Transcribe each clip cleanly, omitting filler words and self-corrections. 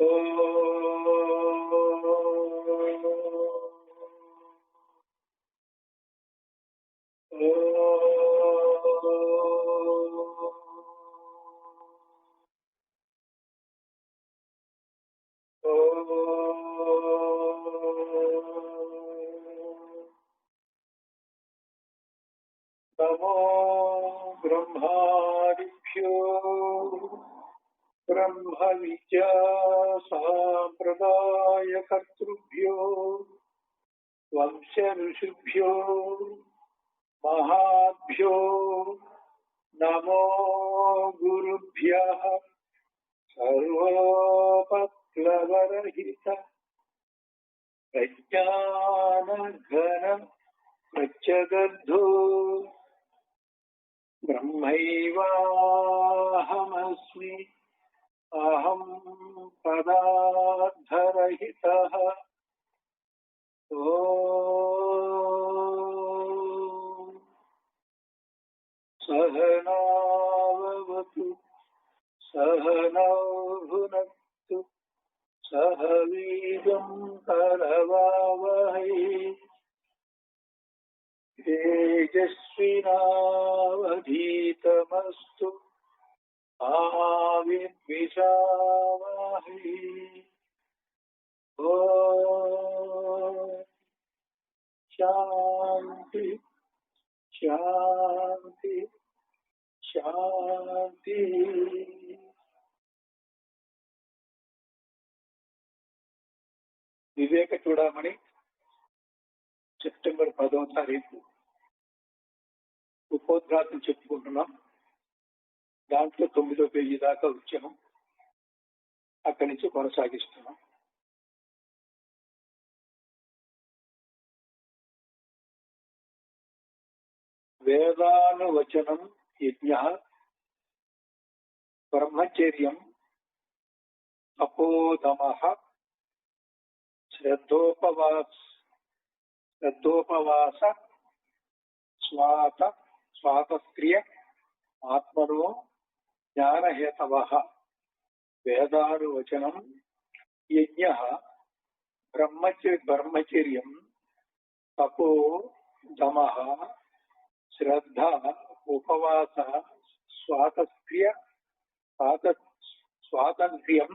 नमो ब्रह्मादिभ्यो ब्रह्म विद्या संप्रदायकर्तृभ्यो वंश ऋषिभ्यो महाभ्यो नमो गुरुभ्यः सर्वोपप्लवरहित प्रज्ञानघन प्रत्यगद्धो ब्रह्मैवाहमस्मि अहं पदार्थरहितः ॐ सहनावतु सहनौ भुनक्तु सह वीर्यं करवावहै तेजस्विनावधीतमस्तु मा विद्विषावहै। ॐ शान्ति शान्ति शान्ति। వివేక చూడమని సెప్టెంబర్ 10వ తారీఖు ఉపోద్ఘాతం చెప్పుకుంటున్నాం. దాంట్లో 9వ పేజీ దాకా వచ్చాము. అక్కడి నుంచి కొనసాగిస్తున్నాం. వేదానువచనం యజ్ఞ బ్రహ్మచర్యం తపోదమః శ్రద్ధోపవాస స్వాతక్రియ ఆత్మనో జ్ఞానహేతవః. వేదానువచనం యజ్ఞ బ్రహ్మచర్యం తపో దమః శ్రద్ధ ఉపవాస స్వాతంత్ర్యం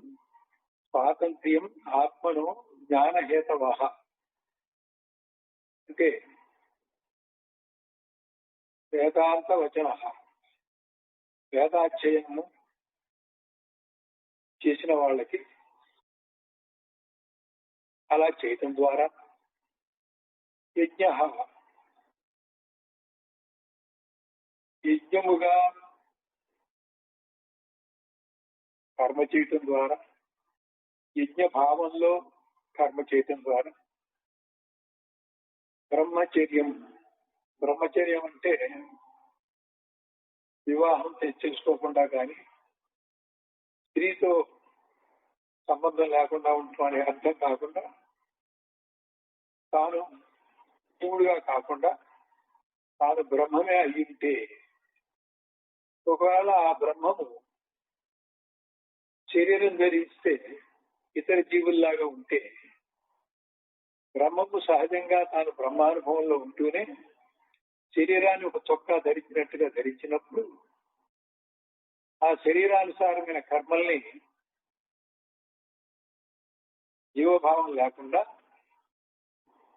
ఆత్మను జ్ఞానహేతవః. అంటే వేదాంత వచన వేదాధ్యయనము చేసిన వాళ్ళకి అలా చేయటం ద్వారా యజ్ఞముగా కర్మ చేయటం ద్వారా యజ్ఞ భావంలో కర్మ చేయటం ద్వారా బ్రహ్మచర్యం అంటే వివాహం చేసుకోకుండా కానీ స్త్రీతో సంబంధం లేకుండా ఉండటం అనే అర్థం కాకుండా, తాను జీవుడుగా కాకుండా తాను బ్రహ్మమే అయ్యింటే, ఒకవేళ ఆ బ్రహ్మము శరీరం ధరిస్తే ఇతర జీవుల్లాగా ఉంటే, బ్రహ్మము సహజంగా తాను బ్రహ్మానుభవంలో ఉంటూనే శరీరాన్ని ఒక చొక్కా ధరించినట్టుగా ధరించినప్పుడు ఆ శరీరానుసారమైన కర్మల్ని జీవభావం లేకుండా,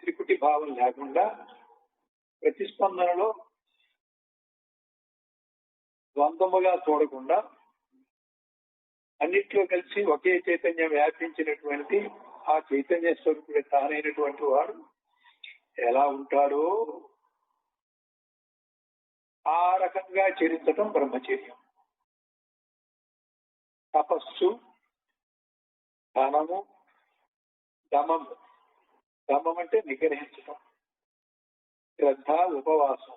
త్రిపుటి భావం లేకుండా, ప్రతిస్పందనలో ద్వంద్వముగా చూడకుండా అన్నిట్లో కలిసి ఒకే చైతన్యం వ్యాపించినటువంటి ఆ చైతన్య స్వరూపుడు తానైనటువంటి వాడు ఎలా ఉంటాడో ఆ రకంగా చరించటం బ్రహ్మచర్యం. తపస్సు, ధనము, దమము. దమం అంటే నిగ్రహించటం. శ్రద్ధ, ఉపవాసం.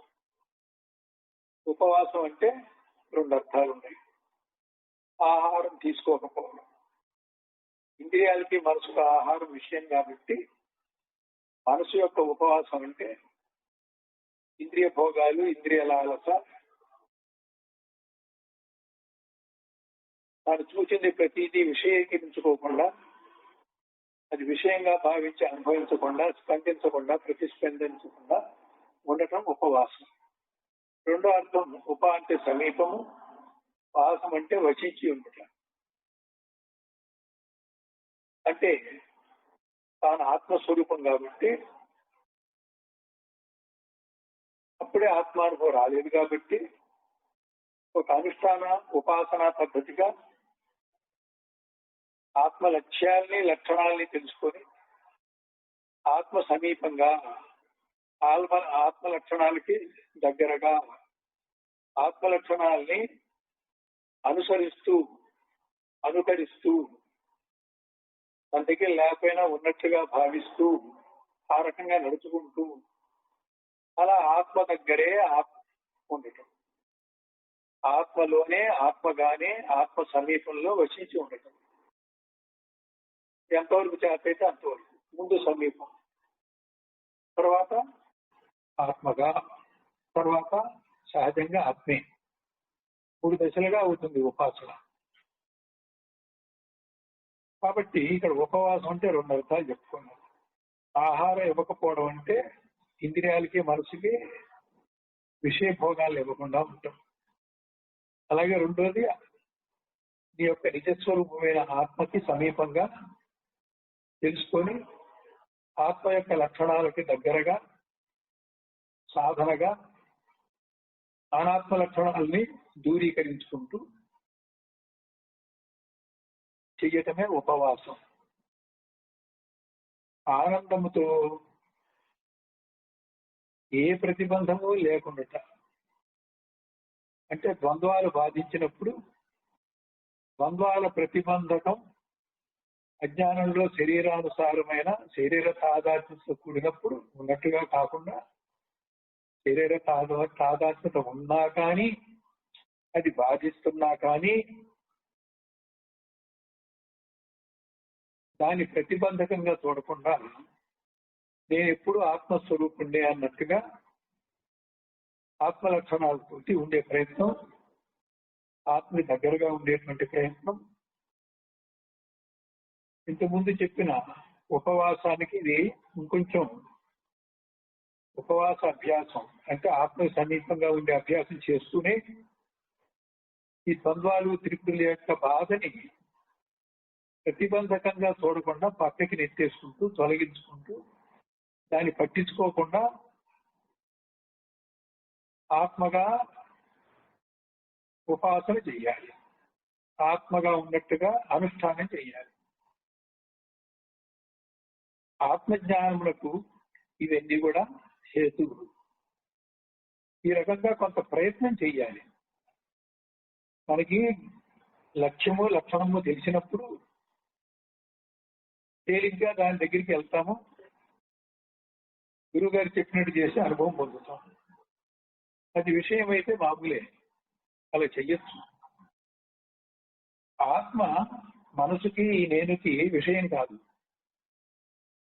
ఉపవాసం అంటే 2 అర్థాలు ఉన్నాయి. ఆహారం తీసుకోకపోవడం. ఇంద్రియాలకి మనసుకు ఆహారం విషయం కాబట్టి మనసు యొక్క ఉపవాసం అంటే ఇంద్రియ భోగాలు, ఇంద్రియ లాలస, తాను చూసింది ప్రతిదీ విషయీకరించుకోకుండా, అది విషయంగా భావించి అనుభవించకుండా, స్పందించకుండా, ప్రతిస్పందించకుండా ఉండటం ఉపవాసం. రెండో అర్థం ఉప అంటే సమీపము, వాసం అంటే వచించి ఉండటం. అంటే తాను ఆత్మస్వరూపం కాబట్టి, అప్పుడే ఆత్మానుభవం రాలేదు కాబట్టి, ఒక అనుష్ఠాన ఉపాసనా పద్ధతిగా ఆత్మ లక్ష్యాల్ని లక్షణాలని తెలుసుకొని ఆత్మ సమీపంగా, ఆత్మ లక్షణాలకి దగ్గరగా, ఆత్మ లక్షణాలని అనుసరిస్తూ అనుకరిస్తూ తన దగ్గర లేకపోయినా ఉన్నట్టుగా భావిస్తూ ఆ రకంగా నడుచుకుంటూ అలా ఆత్మ దగ్గరే ఉండటం, ఆత్మలోనే ఆత్మగానే ఆత్మ సమీపంలో వసించి ఉండటం. ఎంతవరకు చేతైతే అంతవరకు. ముందు సమీపం, తర్వాత ఆత్మగా, తర్వాత సహజంగా ఆత్మే. 3 దశలుగా అవుతుంది ఉపాసన. కాబట్టి ఇక్కడ ఉపవాసం అంటే 2 అర్థాలు చెప్పుకున్నాం. ఆహారం ఇవ్వకపోవడం అంటే ఇంద్రియాలకి మనసుకి విషయ భోగాలు ఇవ్వకుండా ఉంటాం. అలాగే రెండోది నీ యొక్క నిజస్వరూపమైన ఆత్మకి సమీపంగా తెలుసుకొని ఆత్మ యొక్క లక్షణాలకి దగ్గరగా సాధనగా అనాత్మ లక్షణాలని దూరీకరించుకుంటూ చెయ్యటమే ఉపవాసం. ఆనందముతో ఏ ప్రతిబంధము లేకుండా, అంటే ద్వంద్వాలు బాధించినప్పుడు ద్వంద్వాల ప్రతిబంధకం అజ్ఞానంలో శరీరానుసారమైన శరీర తాదాత్మ్యత కూడినప్పుడు ఉన్నట్టుగా కాకుండా, శరీర తాదాత్మ్యత ఉన్నా కానీ, అది బాధిస్తున్నా కానీ దాన్ని ప్రతిబంధకంగా చూడకుండా నేను ఎప్పుడు ఆత్మస్వరూపుండే అన్నట్టుగా ఆత్మ లక్షణాలతోటి ఉండే ప్రయత్నం, ఆత్మ దగ్గరగా ఉండేటువంటి ప్రయత్నం. ఇంతకుముందు చెప్పిన ఉపవాసానికి ఇది ఇంకొంచెం ఉపవాస అభ్యాసం, అంటే ఆత్మ సమీపంగా ఉండే అభ్యాసం చేస్తూనే ఈ ద్వంద్వాలు త్రిపుల యొక్క బాధని ప్రతిబంధకంగా చూడకుండా పక్కకి నెట్టేసుకుంటూ తొలగించుకుంటూ దాన్ని పట్టించుకోకుండా ఆత్మగా ఉపాసన చెయ్యాలి, ఆత్మగా ఉన్నట్టుగా అనుష్ఠానం చెయ్యాలి. ఆత్మజ్ఞానములకు ఇవన్నీ కూడా హేతువులు. ఈ రకంగా కొంత ప్రయత్నం చెయ్యాలి. మనకి లక్ష్యము లక్షణము తెలిసినప్పుడు తేలిగ్గా దాని దగ్గరికి వెళ్తాము, గురువు గారు చెప్పినట్టు చేసి అనుభవం పొందుతాం. అది విషయం అయితే మామూలే, అలా చెయ్యొచ్చు. ఆత్మ మనసుకి నేనుకి విషయం కాదు,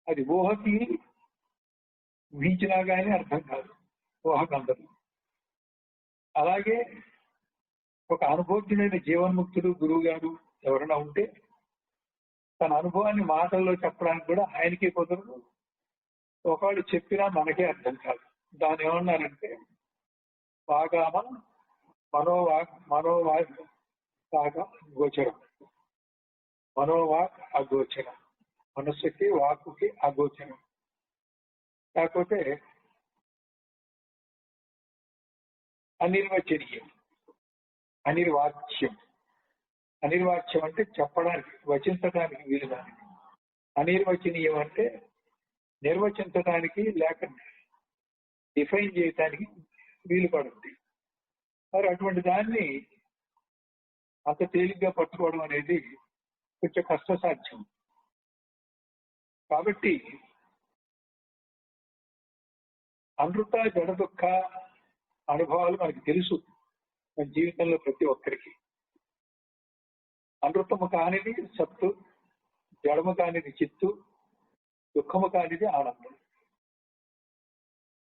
అది ఊహకి ఊహించినా కానీ అర్థం కాదు, ఊహకు అందదు. అలాగే ఒక అనుభవజ్ఞుడైన జీవన్ముక్తుడు గురువు గారు ఎవరైనా ఉంటే తన అనుభవాన్ని మాటల్లో చెప్పడానికి కూడా ఆయనకే కుదరదు, ఒకళ్ళు చెప్పినా మనకే అర్థం కాదు. దాన్ని ఏమన్నారంటే వాగామ మనోవాక్ అగోచరం, మనోవాక్ అగోచరం, మనస్సుకి వాక్కుకి అగోచరం. కాకపోతే అనిర్వచనీయం, అనిర్వాచ్యం. అనిర్వాచ్యం అంటే చెప్పడానికి వచించడానికి వీలు దానికి, అనిర్వచనీయం అంటే నిర్వచించడానికి లేక డిఫైన్ చేయడానికి వీలు పడుతుంది. మరి అటువంటి దాన్ని అంత తేలిగ్గా పట్టుకోవడం అనేది కొంచెం కష్టసాధ్యం. కాబట్టి అనృత జడ దుఃఖ అనుభవాలు మనకి తెలుసు మన జీవితంలో ప్రతి ఒక్కరికి. అనృతము కానిది సత్తు, జడము కానిది చిత్తు, దుఃఖము కానిది ఆనందం.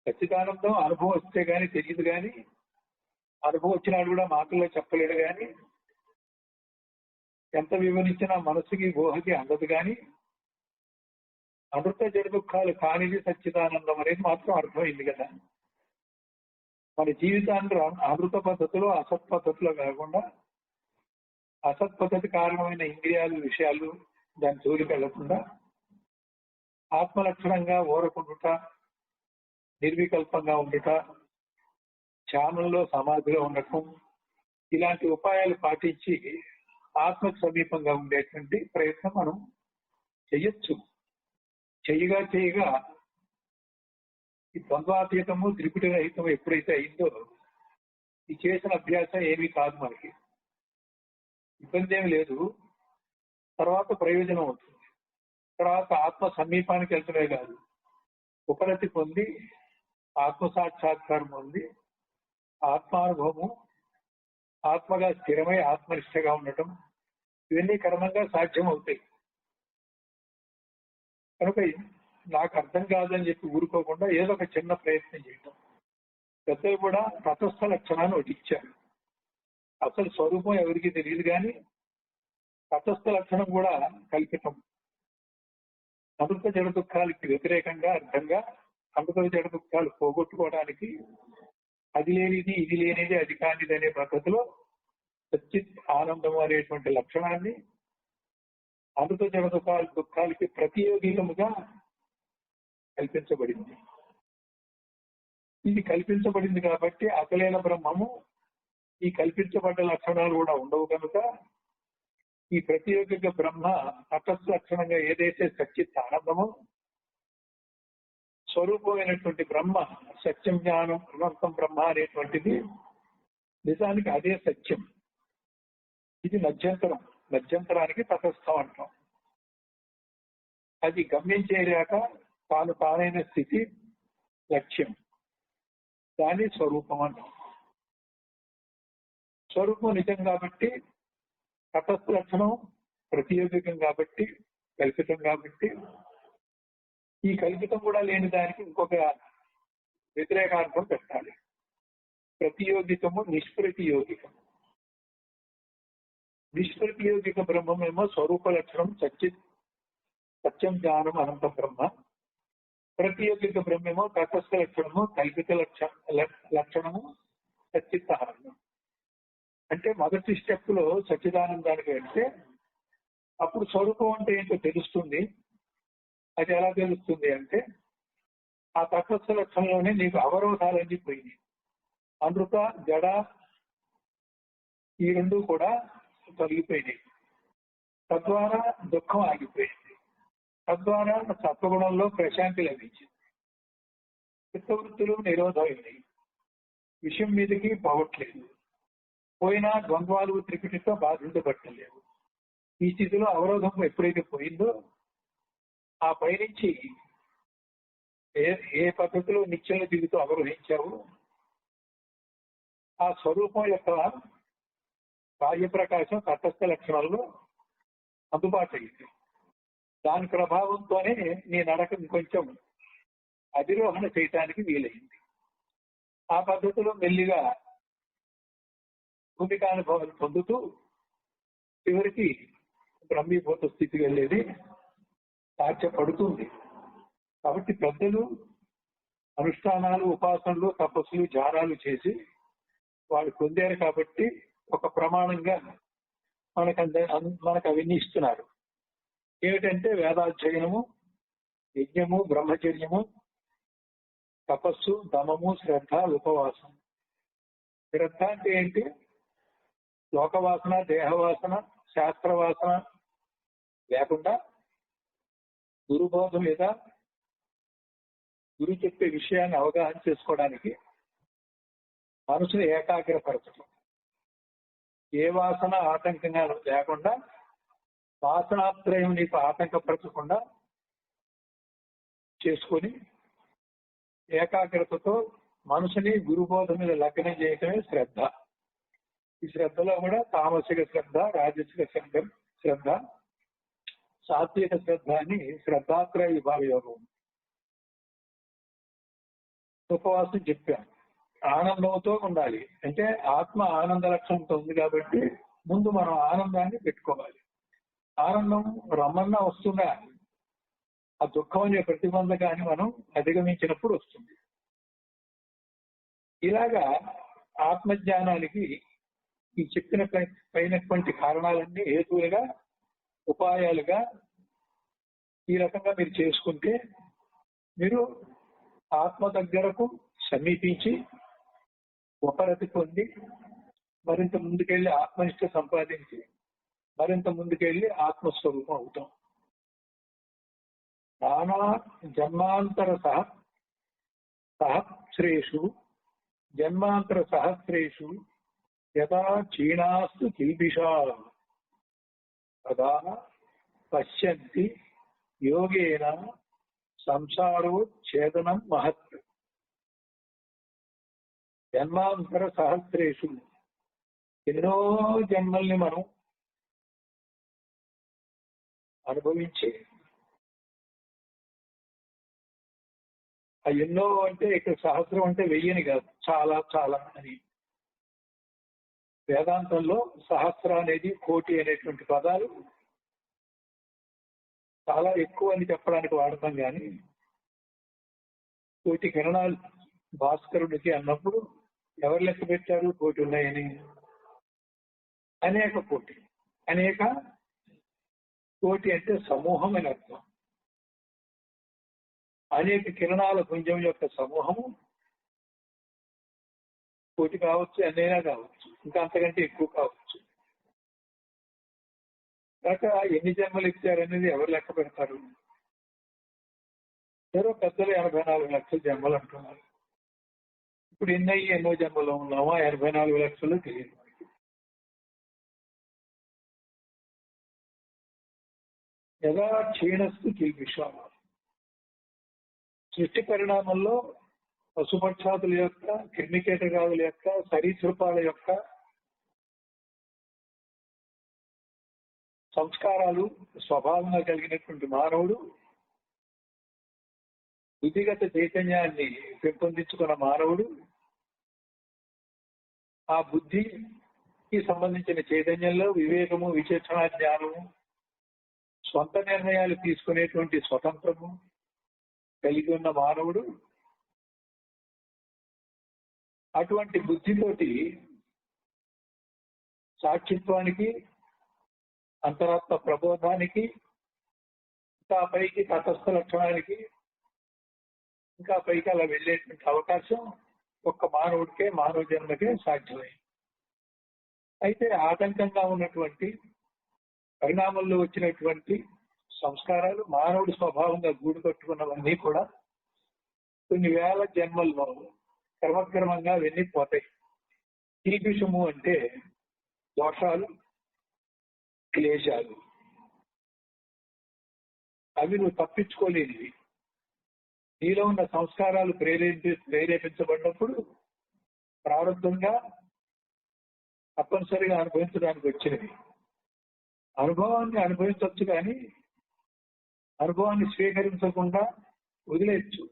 సచ్చిదానందం అనుభవం వస్తే గాని తెలియదు, కానీ అనుభవం వచ్చినాడు కూడా మాటల్లో చెప్పలేడు. కానీ ఎంత వివరించినా మనసుకి ఊహకి అందదు కానీ అమృత జడ దుఃఖాలు కానిది సచ్చిదానందం అనేది మాత్రం అర్థమైంది కదా. మన జీవితాన్ని అమృత పద్ధతిలో అసత్ పద్ధతిలో కాకుండా అసత్ పద్ధతి కారణమైన ఇంద్రియాలు విషయాలు దాని జోలికి వెళ్లకుండా ఆత్మలక్షణంగా ఊరకుండుట, నిర్వికల్పంగా ఉండుట, ధ్యానంలో సమాధిలో ఉండటం, ఇలాంటి ఉపాయాలు పాటించి ఆత్మకు సమీపంగా ఉండేటువంటి ప్రయత్నం మనం చెయ్యొచ్చు. చేయగా ఈ ద్వంద్వాతీతము త్రిపుటి రహితము ఎప్పుడైతే అయిందో ఈ చేసిన అభ్యాసం ఏమీ కాదు, మనకి ఇబ్బంది ఏమి లేదు. తర్వాత ప్రయోజనం అవుతుంది. తర్వాత ఆత్మ సమీపానికి వెళ్తమే కాదు, ఉపరతి పొంది ఆత్మ సాక్షాత్కారం పొంది ఆత్మానుభవము, ఆత్మగా స్థిరమై ఆత్మనిష్టగా ఉండటం, ఇవన్నీ క్రమంగా సాధ్యం అవుతాయి. కనుక నాకు అర్థం కాదని చెప్పి ఊరుకోకుండా ఏదో ఒక చిన్న ప్రయత్నం చేయటం. పెద్దలు కూడా తటస్థ లక్షణాన్ని ఒకటి ఇచ్చారు. అసలు స్వరూపం ఎవరికి తెలియదు కానీ తటస్థ లక్షణం కూడా కల్పితం. అమృత జడ దుఃఖాలకి వ్యతిరేకంగా అర్థంగా అమృత జడ దుఃఖాలు పోగొట్టుకోవడానికి అది లేనిది ఇది లేనిది అది కానిది అనే పద్ధతిలో సచ్చిత్ ఆనందం అనేటువంటి లక్షణాన్ని అమృత జడ దుఃఖాలకి ప్రతియోగికముగా కల్పించబడింది. ఇది కల్పించబడింది కాబట్టి అసలైన బ్రహ్మము ఈ కల్పించబడ్డ లక్షణాలు కూడా ఉండవు కనుక ఈ ప్రతియోగిక బ్రహ్మ తటస్థ లక్షణంగా ఏదైతే సచ్చిత్ ఆనందమో, స్వరూపమైనటువంటి బ్రహ్మ సత్యం జ్ఞానం అనంతం బ్రహ్మ అనేటువంటిది నిజానికి అదే సత్యం. ఇది మధ్యంతరం, మధ్యంతరానికి తటస్థం అంటాం. అది గమ్యం చేరాక తానైన స్థితి లక్ష్యం, దాని స్వరూపం అంటాం. స్వరూపం నిజం కాబట్టి, తటస్థ లక్షణం ప్రతియోగికం కాబట్టి, కల్పితం కాబట్టి, ఈ కల్పితం కూడా లేని దానికి ఇంకొక వ్యతిరేకార్థం పెట్టాలి. ప్రతియోగికము నిష్ప్రతియోగికం. నిష్ప్రతియోగిక బ్రహ్మమేమో స్వరూప లక్షణం సత్యం జ్ఞానం అనంత బ్రహ్మ. ప్రతియోగిక బ్రహ్మేమో తటస్థ లక్షణము కల్పిత లక్షణము సచ్చిత్ ఆనందం. అంటే మొదటి స్టెప్ లో సచ్చిదానందానికి వెళ్తే అప్పుడు స్వరూపం అంటే ఏంటో తెలుస్తుంది. అది ఎలా తెలుస్తుంది అంటే ఆ తటస్థ లక్షణంలోనే నీకు అవరోధాలన్నీ పోయినాయి. అమృత జడ ఈ రెండు కూడా తొలగిపోయినాయి. తద్వారా దుఃఖం ఆగిపోయింది. తద్వారా సత్వగుణంలో ప్రశాంతి లభించింది. చిత్తవృత్తులు నిరోధమైనవి. విషయం మీదకి పోవట్లేదు. పోయినా ద్వంద్వాలు త్రిపిటితో బాధించబట్టలేదు. ఈ స్థితిలో అవరోధం ఎప్పుడైతే పోయిందో ఆ పైనుంచి ఏ పద్ధతిలో నిత్యంలో దిగుతూ అవరోహించావు ఆ స్వరూపం యొక్క కార్యప్రకాశం తటస్థ లక్షణాల్లో అందుబాటు అయింది. దాని ప్రభావంతోనే నీ నడక ఇంకొంచెం అధిరోహణ చేయటానికి వీలైంది. ఆ పద్ధతిలో మెల్లిగా భూమికానుభవాలు పొందుతూ చివరికి బ్రహ్మీభూత స్థితికి వెళ్ళేది సాధ్యపడుతుంది. కాబట్టి పెద్దలు అనుష్ఠానాలు, ఉపాసనలు, తపస్సులు, ధ్యానాలు చేసి వాళ్ళు పొందారు కాబట్టి ఒక ప్రమాణంగా మనకు అవన్నీ ఇస్తున్నారు. ఏమిటంటే వేదాధ్యయనము, యజ్ఞము, బ్రహ్మచర్యము, తపస్సు, దమము, శ్రద్ధ, ఉపవాసం. శ్రద్ధ అంటే ఏంటి? లోకవాసన, దేహవాసన, శాస్త్రవాసన లేకుండా గురుబోధ మీద గురు చెప్పే విషయాన్ని అవగాహన చేసుకోవడానికి మనసును ఏకాగ్రపరచడం. ఏ వాసన ఆటంకంగా లేకుండా, వాసనాత్రయం నీకు ఆటంకపరచకుండా చేసుకొని ఏకాగ్రతతో మనసుని గురుబోధ మీద లగ్నం చేయటమే శ్రద్ధ. ఈ శ్రద్ధలో కూడా తామసిక శ్రద్ధ, రాజసిక శ్రద్ధ, సాత్విక శ్రద్ధ అని శ్రద్ధాత్రయ విభాగ యోగం. ఉపవాసం చెప్పాను. ఆనందంతో ఉండాలి అంటే ఆత్మ ఆనంద లక్షణంతో ఉంది కాబట్టి ముందు మనం ఆనందాన్ని పెట్టుకోవాలి. ఆనందం రమ్మన్నా వస్తుందా? ఆ దుఃఖం అనే ప్రతిబంధకాన్ని మనం అధిగమించినప్పుడు వస్తుంది. ఇలాగా ఆత్మజ్ఞానానికి ఈ చెప్పిన పైనటువంటి కారణాలన్నీ హేతువులుగా, ఉపాయాలుగా ఈ రకంగా మీరు చేసుకుంటే మీరు ఆత్మ దగ్గరకు సమీపించి ఉపరతి పొంది మరింత ముందుకెళ్లి ఆత్మనిష్ట సంపాదించి మరింత ముందుకెళ్లి ఆత్మస్వరూపం అవుతాం. నానా జన్మాంతర సహస్రేషు జన్మాంతర సహస్రేషు యథా క్షీణాస్తు కిల్బిషా తదా పశ్యంతి యోగేన సంసారోచ్ఛేదనం మహత్. జన్మాంతర సహస్రేషు ఎన్నో జన్మల్ని మనం అనుభవించి, ఆ ఎన్నో అంటే ఇక్కడ సహస్రం అంటే వెయ్యని కాదు, చాలా చాలా అని. వేదాంతంలో సహస్ర అనేది, కోటి అనేటువంటి పదాలు చాలా ఎక్కువ అని చెప్పడానికి వాడతాం కానీ కోటి కిరణాలు భాస్కరుడికి అన్నప్పుడు ఎవరు లెక్క పెట్టారు కోటి ఉన్నాయని? అనేక కోటి, అనేక కోటి అంటే సమూహం అని అర్థం. అనేక కిరణాల పుంజం యొక్క సమూహము కోటి కావచ్చు, ఎన్నైనా కావచ్చు, ఇంకా అంతకంటే ఎక్కువ కావచ్చు. కాక ఎన్ని జన్మలు ఇచ్చారనేది ఎవరు లెక్క పెడతారు? ఎవరో పెద్దలు 84 లక్షల జన్మలు అంటున్నారు. ఇప్పుడు ఎన్నో జన్మలో ఉన్నామో 84 లక్షలు తెలియదు. ఎలా క్షీణస్తు కిల్బిషం. సృష్టి పరిణామంలో పశుపక్షాదుల యొక్క, క్రిమికీటకాదుల యొక్క, సరీసృపాల యొక్క సంస్కారాలు స్వభావంగా కలిగినటువంటి మానవుడు బుద్ధిగత చైతన్యాన్ని పెంపొందించుకున్న మానవుడు ఆ బుద్ధికి సంబంధించిన చైతన్యంలో వివేకము, విచక్షణ జ్ఞానము, స్వంత నిర్ణయాలు తీసుకునేటువంటి స్వతంత్రము కలిగి ఉన్న మానవుడు అటువంటి బుద్ధితోటి సాక్షిత్వానికి, అంతరాత్మ ప్రబోధానికి, ఇంకా పైకి తటస్థ లక్షణానికి, ఇంకా పైకి అలా వెళ్ళేటువంటి అవకాశం ఒక్క మానవుడికే, మానవ జన్మకే సాధ్యమైంది. అయితే ఆటంకంగా ఉన్నటువంటి పరిణామంలో వచ్చినటువంటి సంస్కారాలు, మానవుడి స్వభావంగా గూడు కట్టుకున్నవన్నీ కూడా కొన్ని వేల జన్మల్లో క్రమక్రమంగా అవన్నీ పోతాయి. కీపిషము అంటే దోషాలు, క్లేశాలు. అవి నువ్వు తప్పించుకోలేనివి. నీలో ఉన్న సంస్కారాలు ప్రేరేపించబడినప్పుడు ప్రారంభంగా తప్పనిసరిగా అనుభవించడానికి వచ్చినవి. అనుభవాన్ని అనుభవించవచ్చు కానీ అనుభవాన్ని స్వీకరించకుండా వదిలేయచ్చు.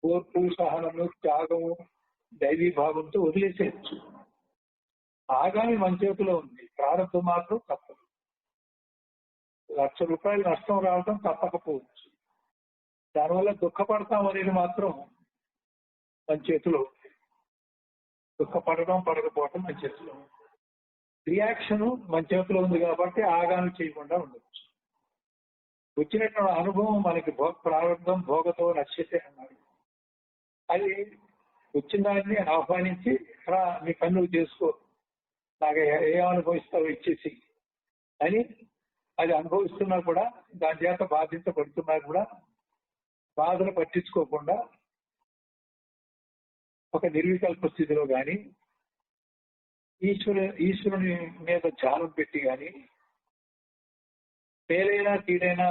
ఓర్పు, సహనము, త్యాగము, దైవీ భావంతో వదిలేసేయచ్చు. ఆగామి మన చేతిలో ఉంది, ప్రారంభం మాత్రం తప్పదు. ₹1,00,000 నష్టం రావడం తప్పకపోవచ్చు, దానివల్ల దుఃఖపడతాం అనేది మాత్రం మన చేతిలో ఉంది. దుఃఖపడడం, పడకపోవడం మన చేతిలో ఉంది. రియాక్షన్ మన చేతిలో ఉంది కాబట్టి ఆగామి చేయకుండా ఉండొచ్చు. వచ్చినటువంటి అనుభవం మనకి ప్రారంభం భోగతో నశ్యతే అన్నారు. అది వచ్చిన దాన్ని ఆహ్వానించి నీ పనులు చేసుకో, నాకు ఏ అనుభవిస్తావో ఇచ్చేసి అని అది అనుభవిస్తున్నా కూడా, దాని చేత బాధించబడుతున్నా కూడా బాధను పట్టించుకోకుండా ఒక నిర్వికల్ప స్థితిలో కానీ, ఈశ్వరుని మీద ధ్యానం పెట్టి కానీ, మేలైనా కీడైనా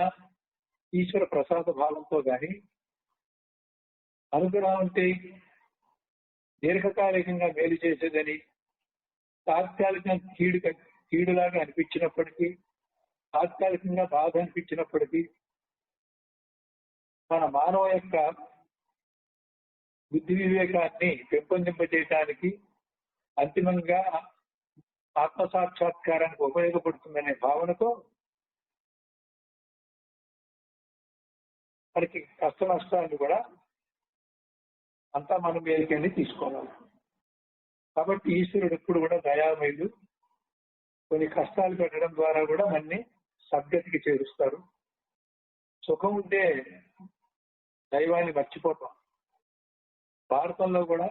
ఈశ్వర ప్రసాద భావంతో కానీ, అనుగ్రహం అంటే దీర్ఘకాలికంగా మేలు చేసేదని, తాత్కాలికంగా కీడులాగా అనిపించినప్పటికీ, తాత్కాలికంగా బాధ అనిపించినప్పటికీ, మన మానవ యొక్క బుద్ధి వివేకాన్ని పెంపొందింపజేయటానికి, అంతిమంగా ఆత్మ సాక్షాత్కారానికి ఉపయోగపడుతుందనే భావనతో మనకి కష్ట నష్టాన్ని కూడా అంతా మనం మేలుకెళ్ళి తీసుకోవాలి. కాబట్టి ఈశ్వరుడు ఎప్పుడు కూడా దయామయుడు. కొన్ని కష్టాలు పెట్టడం ద్వారా కూడా మనని సద్గతికి చేరుస్తారు. సుఖం ఉంటే దైవాన్ని మర్చిపోతాం. భారతంలో కూడా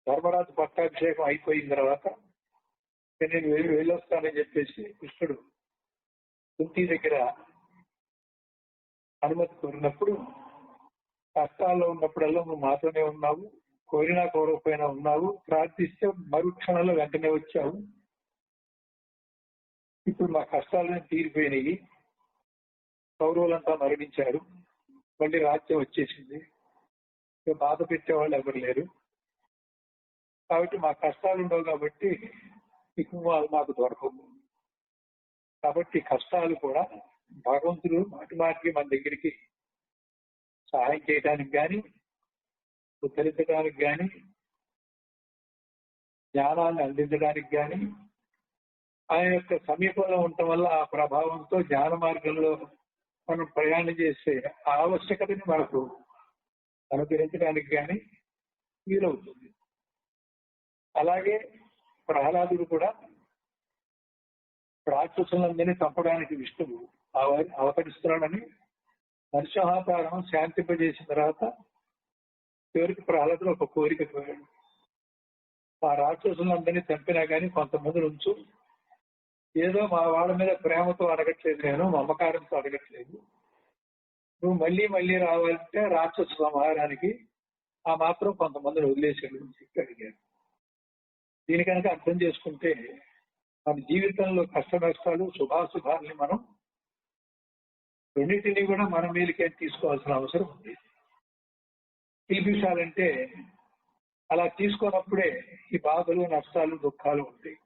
ధర్మరాజు పట్టాభిషేకం అయిపోయిన తర్వాత నేను వెళ్ళొస్తానని చెప్పేసి కృష్ణుడు కుంతి దగ్గర అనుమతి కోరినప్పుడు, కష్టాల్లో ఉన్నప్పుడల్లా నువ్వు మాతోనే ఉన్నావు, కోరినా కోరకపోయినా ఉన్నావు, ప్రార్థిస్తే మరుక్షణంలో వెంటనే వచ్చావు, ఇప్పుడు మా కష్టాలను తీరిపోయినాయి, కౌరవులంతా మరణించారు, మళ్ళీ రాజ్యం వచ్చేసింది, బాధ పెట్టేవాళ్ళు ఎవరు లేరు, కాబట్టి మా కష్టాలు ఉండవు, కాబట్టి మీకు మాకు దొరకవు. కాబట్టి కష్టాలు కూడా భగవంతుడు మాటి మాటికి మన దగ్గరికి సహాయం చేయడానికి కానీ, ఉద్ధరించడానికి కానీ, జ్ఞానాన్ని అందించడానికి కానీ, ఆయన యొక్క సమీపంలో ఉండటం వల్ల ఆ ప్రభావంతో జ్ఞాన మార్గంలో మనం ప్రయాణం చేసే ఆవశ్యకతని మనకు అనుగ్రహించడానికి కానీ వీలవుతుంది. అలాగే ప్రహ్లాదుడు కూడా రాక్షసులందరినీ చంపడానికి విష్ణువు అవతరిస్తున్నాడని నరసింహావతారం శాంతింపజేసిన తర్వాత చివరికి ప్రహ్లాదుడు ఒక కోరిక కోరాడు. ఆ రాక్షసులందరినీ చంపినా కానీ కొంతమంది నుంచు, ఏదో మా వాళ్ళ మీద ప్రేమతో అడగట్లేదు, నేను మమకారంతో అడగట్లేదు, నువ్వు మళ్ళీ మళ్ళీ రావాలంటే రాక్షస సంహారానికి ఆ మాత్రం కొంతమందిని వదిలేసాడు చెప్పి అడిగాడు. దీని కనుక అర్థం చేసుకుంటే మన జీవితంలో కష్ట నష్టాలు శుభాశుభాల్ని మనం రెండింటినీ కూడా మన మేలుకే తీసుకోవాల్సిన అవసరం ఉంది. పిలిపించాలంటే అలా తీసుకున్నప్పుడే ఈ బాధలు నష్టాలు దుఃఖాలు ఉంటాయి.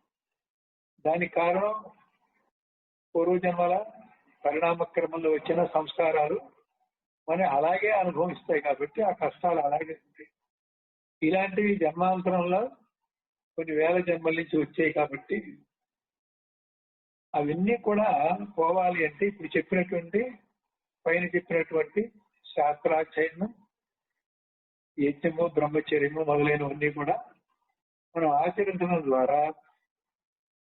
దానికి కారణం పూర్వజన్మల పరిణామ క్రమంలో వచ్చిన సంస్కారాలు మనం అలాగే అనుభవిస్తాయి కాబట్టి ఆ కష్టాలు అలాగే ఉంటాయి. ఇలాంటివి జన్మాంతరంలో కొన్ని వేల జన్మల నుంచి వచ్చాయి కాబట్టి అవన్నీ కూడా పోవాలి అంటే ఇప్పుడు చెప్పినటువంటి పైన చెప్పినటువంటి శాస్త్రాధ్యయనం, యజ్ఞము, బ్రహ్మచర్యము మొదలైనవన్నీ కూడా మనం ఆచరించడం ద్వారా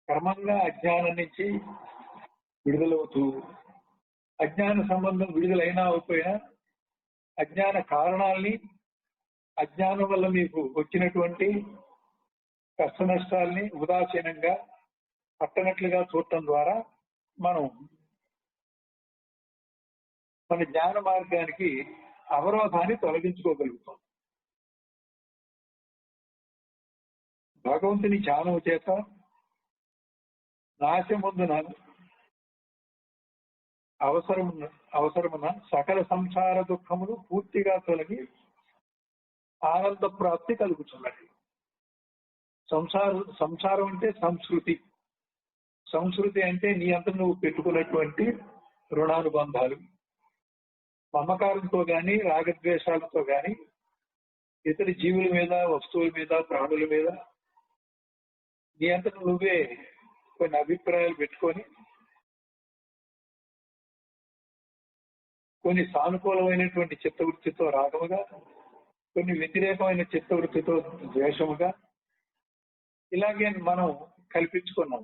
క్రమంగా అజ్ఞానం నుంచి విడుదలవుతూ, అజ్ఞాన సంబంధం విడుదలైనా అయిపోయినా అజ్ఞాన కారణాలని, అజ్ఞానం వల్ల మీకు వచ్చినటువంటి కష్ట నష్టాలని ఉదాసీనంగా పట్టనట్లుగా చూడటం ద్వారా మనం మన జ్ఞాన మార్గానికి అవరోధాన్ని తొలగించుకోగలుగుతాం. భగవంతుని ధ్యానం చేత నాశముందున అవసరమున సకల సంసార దుఃఖములు పూర్తిగా తొలగి ఆనంద ప్రాప్తి కలుగుతున్నది. సంసారం అంటే సంస్కృతి. సంస్కృతి అంటే నీ అంత నువ్వు పెట్టుకున్నటువంటి రుణానుబంధాలు, మమకారంతో గాని రాగద్వేషాలతో గాని ఇతర జీవుల మీద, వస్తువుల మీద, ప్రాణుల మీద నీ అంతట నువ్వే కొన్ని అభిప్రాయాలు పెట్టుకొని కొన్ని సానుకూలమైనటువంటి చిత్తవృత్తితో రాగముగా, కొన్ని వ్యతిరేకమైన చిత్తవృత్తితో ద్వేషముగా ఇలాగే మనం కల్పించుకున్నాం.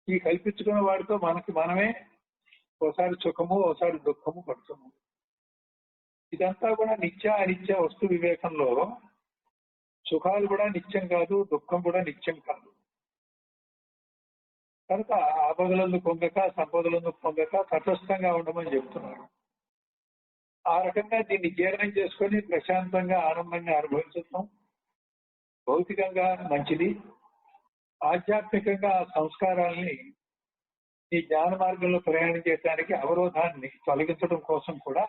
ఈ కల్పించుకున్న వాడితో మనమే ఒకసారి సుఖము, ఒకసారి దుఃఖము పడుతున్నాం. ఇదంతా కూడా నిత్య అనిత్య వస్తు వివేకంలో సుఖాలు కూడా నిత్యం కాదు, దుఃఖం కూడా నిత్యం కాదు. కనుక ఆపదలను పొందక, సంపదలను పొందక తటస్థంగా ఉండమని చెప్తున్నాడు. ఆ రకంగా దీన్ని జీర్ణం చేసుకొని ప్రశాంతంగా ఆనందంగా అనుభవించడం భౌతికంగా మంచిది. ఆధ్యాత్మికంగా సంస్కారాల్ని ఈ జ్ఞాన మార్గంలో ప్రయాణం చేయడానికి అవరోధాన్ని తొలగించడం కోసం కూడా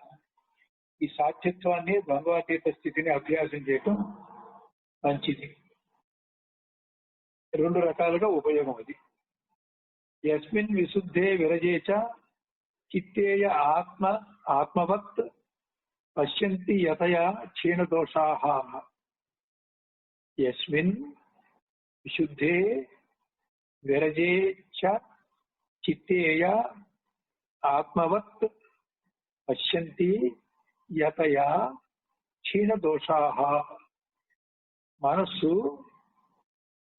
ఈ సాధ్యత్వాన్ని, ద్వంద్వాతీత స్థితిని అభ్యాసం చేయటం మంచిది. రెండు రకాలుగా ఉపయోగం అది. యస్మిన్ విశుద్ధే విరజేచ చిత్తేయ ఆత్మవత్ పశ్యంతి యతయా క్షీణదోషాః. యస్మిన్ విశుద్ధే విరజేచ చిత్తేయ ఆత్మవత్ పశ్యంతి యతయా క్షీణ దోషాః. మనస్సు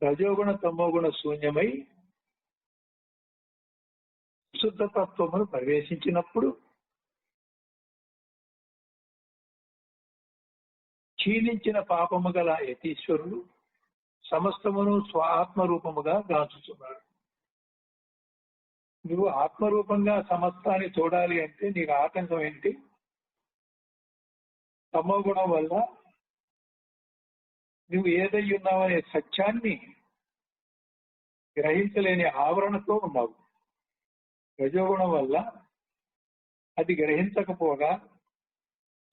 రజోగుణ తమోగుణ శూన్యమై శుద్ధతత్వమును ప్రవేశించినప్పుడు క్షీణించిన పాపము గల యతీశ్వరుడు సమస్తమును స్వాత్మరూపముగా గాంచుతున్నాడు. నువ్వు ఆత్మరూపంగా సమస్తాన్ని చూడాలి అంటే నీకు ఆటంకం ఏంటి? తమోగుణం వల్ల నువ్వు ఏదై ఉన్నావనే సత్యాన్ని గ్రహించలేని ఆవరణతో ఉన్నావు. రజోగుణం వల్ల అది గ్రహించకపోగా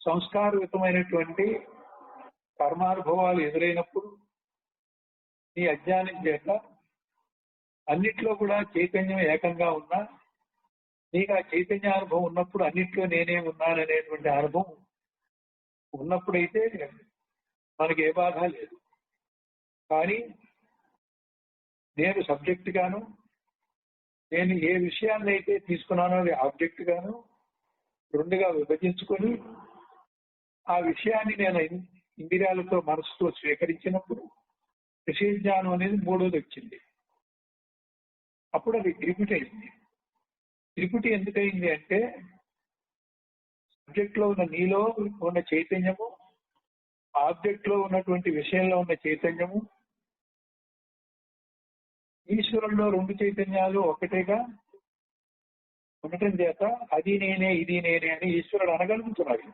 సంస్కారయుతమైనటువంటి కర్మానుభవాలు ఎదురైనప్పుడు నీ అజ్ఞానం చేత అన్నిట్లో కూడా చైతన్యం ఏకంగా ఉన్నా నీకు ఆ చైతన్యానుభవం ఉన్నప్పుడు అన్నిట్లో నేనే ఉన్నాననేటువంటి అనుభవం ఉన్నప్పుడైతే మనకి ఏ బాధ లేదు. కానీ నేను సబ్జెక్ట్ గాను, నేను ఏ విషయాన్ని అయితే తీసుకున్నానో అది ఆబ్జెక్ట్ గాను రెండుగా విభజించుకొని ఆ విషయాన్ని నేను ఇంద్రియాలతో మనసుతో స్వీకరించినప్పుడు విషయ జ్ఞానం అనేది మూడోది వచ్చింది. అప్పుడు అది త్రిపుటి అయింది. త్రిపుటి ఎందుకయింది అంటే సబ్జెక్ట్ లో ఉన్న నీలో ఉన్న చైతన్యము, ఆబ్జెక్ట్ లో ఉన్నటువంటి విషయంలో ఉన్న చైతన్యము, ఈశ్వరుల్లో రెండు చైతన్యాలు ఒకటేగా ఉండటం చేత అది నేనే ఇది నేనే అని ఈశ్వరుడు అనగలుగుతున్నాడు.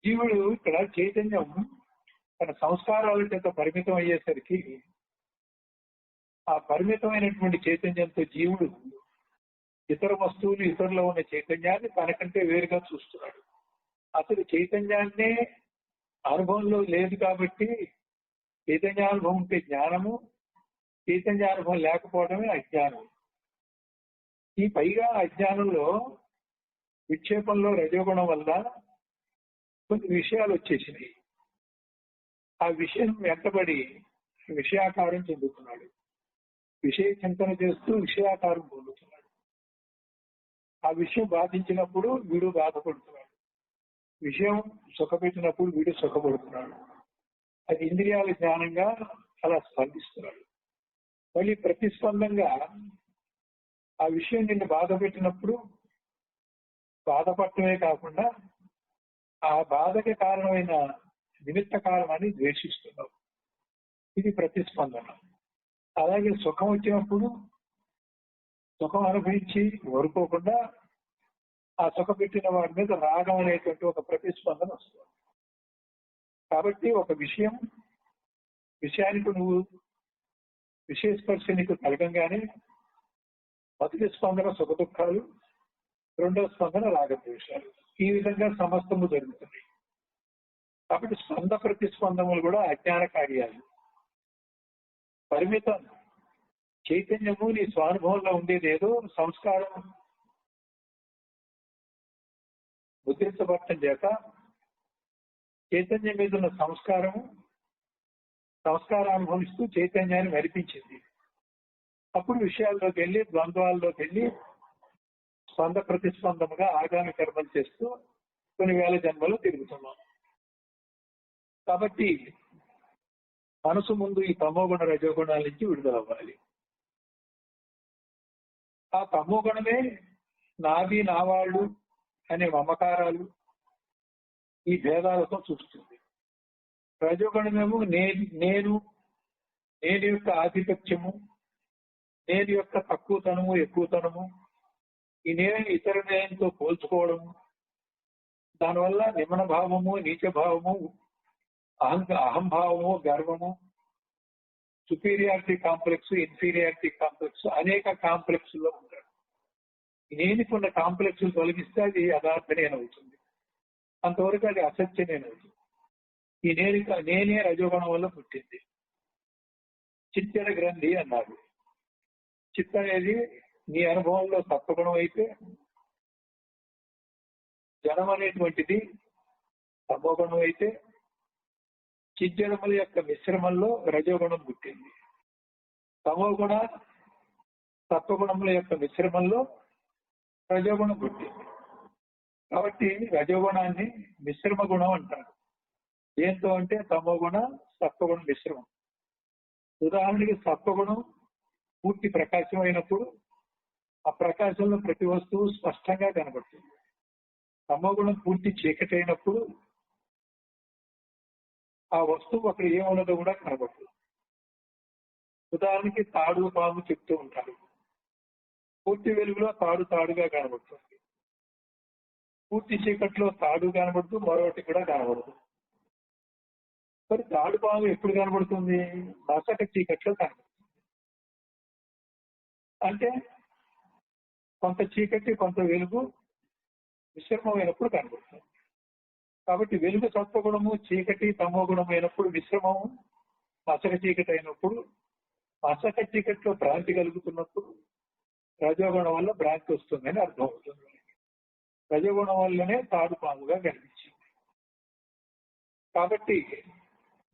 జీవుడు ఇక్కడ చైతన్యం తన సంస్కారాల చేత పరిమితం అయ్యేసరికి ఆ పరిమితమైనటువంటి చైతన్యంతో జీవుడు ఇతర వస్తువులు ఇతరులో ఉన్న చైతన్యాన్ని తనకంటే వేరుగా చూస్తున్నాడు. అసలు చైతన్యాన్నే అనుభవంలో లేదు కాబట్టి చైతన్యానుభవం ఉంటే జ్ఞానము, చైతన్యానుభవం లేకపోవడమే అజ్ఞానం. ఈ పైగా అజ్ఞానంలో విక్షేపంలో రజోగుణం వల్ల కొన్ని విషయాలు వచ్చేసినాయి. ఆ విషయం వెంటబడి విషయాకారం చెందుతున్నాడు. విషయ చింతన చేస్తూ విషయాకారం పొందుతున్నాడు. ఆ విషయం బాధించినప్పుడు వీడు బాధపడుతున్నాడు. విషయం సుఖపెట్టినప్పుడు వీడు సుఖపడుతున్నాడు. అది ఇంద్రియాల జ్ఞానంగా అలా స్పందిస్తున్నాడు. మళ్ళీ ప్రతిస్పందంగా ఆ విషయం నిన్ను బాధ పెట్టినప్పుడు బాధపడటమే కాకుండా ఆ బాధకి కారణమైన నిమిత్త కారణాన్ని ద్వేషిస్తున్నావు. ఇది ప్రతిస్పందన. అలాగే సుఖం వచ్చినప్పుడు సుఖం అనుభవించి ఊరుకోకుండా ఆ సుఖ పెట్టిన వాడి మీద రాగం అనేటువంటి ఒక ప్రతిస్పందన వస్తుంది. కాబట్టి ఒక విషయానికి నువ్వు విషయస్పర్శ నీకు కలగంగానే మొదటి స్పందన సుఖ దుఃఖాలు, రెండవ స్పందన రాగద్వేషాలు. ఈ విధంగా సమస్తము జరుగుతుంది. కాబట్టి స్పంద ప్రతిస్పందములు కూడా అజ్ఞాన కార్యాలు. పరిమితం చైతన్యము నీ స్వానుభవంలో ఉండేది ఏదో సంస్కారం ముద్రించబడటం చేత చైతన్యం మీద ఉన్న సంస్కారానుభవిస్తూ చైతన్యాన్ని నడిపించింది. అప్పుడు విషయాల్లోకి వెళ్ళి ద్వంద్వాల్లోకి వెళ్ళి స్పంద ప్రతిస్పందముగా ఆగామి కర్మలు చేస్తూ కొన్ని వేల జన్మలు తిరుగుతున్నాం. కాబట్టి మనసు ముందు ఈ తమోగుణ రజోగుణాల నుంచి విడుదలవ్వాలి. ఆ తమోగుణమే నాది నావాళ్ళు అనే మమకారాలు, ఈ భేదాలతో చూస్తుంది. రజోగుణమేమో నేను యొక్క ఆధిపత్యము, నేను యొక్క తక్కువతనము ఎక్కువతనము, ఈ నేను ఇతర నేనంతో పోల్చుకోవడము, దానివల్ల నిమన భావము, నీచ భావము, అహంభావము, గర్వము, సుపీరియారిటీ కాంప్లెక్స్, ఇన్ఫీరియారిటీ కాంప్లెక్స్, అనేక కాంప్లెక్స్ లో ఉంటాడు. నేనుకున్న కాంప్లెక్స్ తొలగిస్తే అది యథార్థ నేనవుతుంది. అంతవరకు అది అసత్య నేనవుతుంది. ఈ నేనే రజోగుణం వల్ల పుట్టింది. చిత్తర గ్రంథి అన్నారు. చిత్త అనేది నీ అనుభవంలో సత్వగుణం అయితే, జనం అనేటువంటిది తమోగుణం అయితే, చిజ్జనముల యొక్క మిశ్రమంలో రజోగుణం పుట్టింది. తమోగుణ సత్వగుణముల యొక్క మిశ్రమంలో రజోగుణం పుట్టింది. కాబట్టి రజోగుణాన్ని మిశ్రమ గుణం అంటారు. ఏంటో అంటే తమోగుణ సత్వగుణ మిశ్రమం. ఉదాహరణకి సత్వగుణం పూర్తి ప్రకాశం అయినప్పుడు ఆ ప్రకాశంలో ప్రతి వస్తువు స్పష్టంగా కనబడుతుంది. తమోగుణం పూర్తి చీకటి అయినప్పుడు ఆ వస్తువు అక్కడ ఏమున్నదో కూడా కనబడుతుంది. ఉదాహరణకి తాడు పాము చెప్తూ ఉంటారు. పూర్తి వెలుగులో తాడు తాడుగా కనబడుతుంది, పూర్తి చీకట్లో తాడు కనబడుతూ మరొకటి కూడా కనబడుతుంది. మరి తాడు పాము ఎప్పుడు కనబడుతుంది? మసక చీకట్లో కనబడుతుంది. అంటే కొంత చీకటి కొంత వెలుగు మిశ్రమమైనప్పుడు కనబడుతుంది. కాబట్టి వెలుగు సత్వగుణము, చీకటి తమో గుణమైనప్పుడు మిశ్రమము మసక చీకటి అయినప్పుడు, మసక చీకటిలో భ్రాంతి కలుగుతున్నప్పుడు రజోగుణం వల్ల భ్రాంతి వస్తుందని అర్థం అవుతుంది. రజోగుణం వల్లనే తాడు పాముగా కనిపించింది. కాబట్టి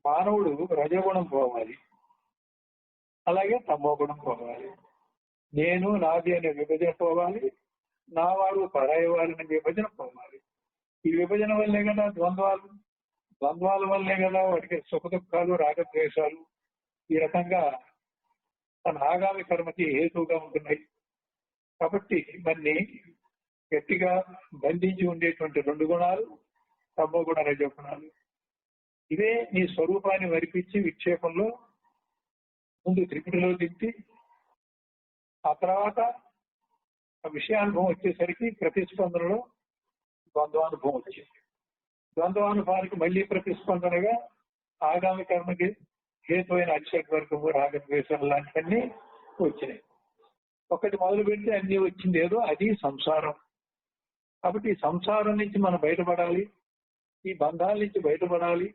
మానవుడు రజోగుణం పోవాలి, అలాగే తమో గుణం పోవాలి. నేను నాది అనే విభజన పోవాలి, నా వారు పరాయి వారు అనే విభజన పోవాలి. ఈ విభజన వల్లే కదా ద్వంద్వాల వల్లే కదా వాటికి సుఖ దుఃఖాలు రాగద్వేషాలు ఈ రకంగా తన ఆగామి కర్మకి హేతువుగా ఉంటున్నాయి. కాబట్టి మన్ని గట్టిగా బంధించి ఉండేటువంటి రెండు గుణాలు తమో గుణ రజోగుణాలు. ఇవే నీ స్వరూపాన్ని మరిపించి విక్షేపంలో ముందు త్రిపుటిలో దింపి ఆ తర్వాత ఆ విషయానుభవం వచ్చేసరికి ప్రతిస్పందనలో ద్వంద్వానుభవం వచ్చింది. ద్వంద్వానుభవానికి మళ్ళీ ప్రతిస్పందనగా ఆగామి కర్మకి హేతు అయిన అక్షవర్గము రాగద్వేషాలు లాంటివన్నీ వచ్చినాయి. ఒకటి మొదలు పెడితే అన్ని వచ్చింది ఏదో, అది సంసారం. కాబట్టి ఈ సంసారం నుంచి మనం బయటపడాలి, ఈ బంధాల నుంచి బయటపడాలి,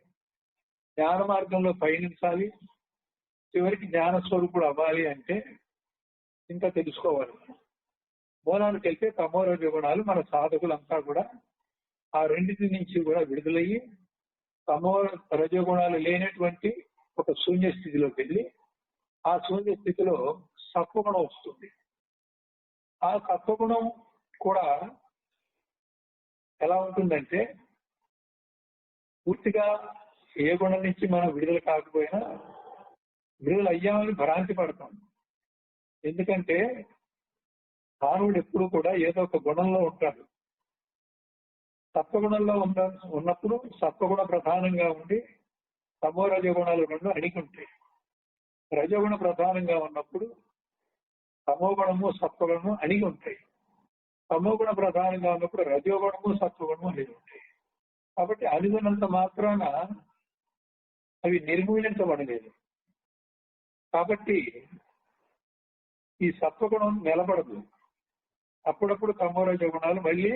జ్ఞాన మార్గంలో పయనించాలి, చివరికి జ్ఞాన స్వరూపుడు అవ్వాలి అంటే ఇంకా తెలుసుకోవాలి. మూలానికి వెళ్తే తమో రజోగుణాలు మన సాధకులంతా కూడా ఆ రెండింటి నుంచి కూడా విడుదలయ్యి తమో రజోగుణాలు లేనటువంటి ఒక శూన్య స్థితిలోకి వెళ్ళి ఆ శూన్య స్థితిలో సత్వగుణం వస్తుంది. ఆ సత్వగుణం కూడా ఎలా ఉంటుందంటే పూర్తిగా ఏ గుణం నుంచి మనం విడుదల కాకపోయినా విడుదల అయ్యామని భ్రాంతి పడతాం. ఎందుకంటే మానవుడు ఎప్పుడు కూడా ఏదో ఒక గుణంలో ఉంటాడు. సత్వగుణంలో ఉన్నప్పుడు సత్వగుణ ప్రధానంగా ఉండి తమో రజోగుణాలు రెండు అణిగి ఉంటాయి. రజోగుణ ప్రధానంగా ఉన్నప్పుడు తమో గుణము సత్వగుణము అణిగి ఉంటాయి. తమో గుణ ప్రధానంగా ఉన్నప్పుడు రజోగుణము సత్వగుణము అణిగి ఉంటాయి. కాబట్టి అణిగినంత మాత్రాన అవి నిర్మూలించబడలేదు. కాబట్టి ఈ సత్వగుణం నిలబడదు. అప్పుడప్పుడు తమో రజోగుణాలు మళ్ళీ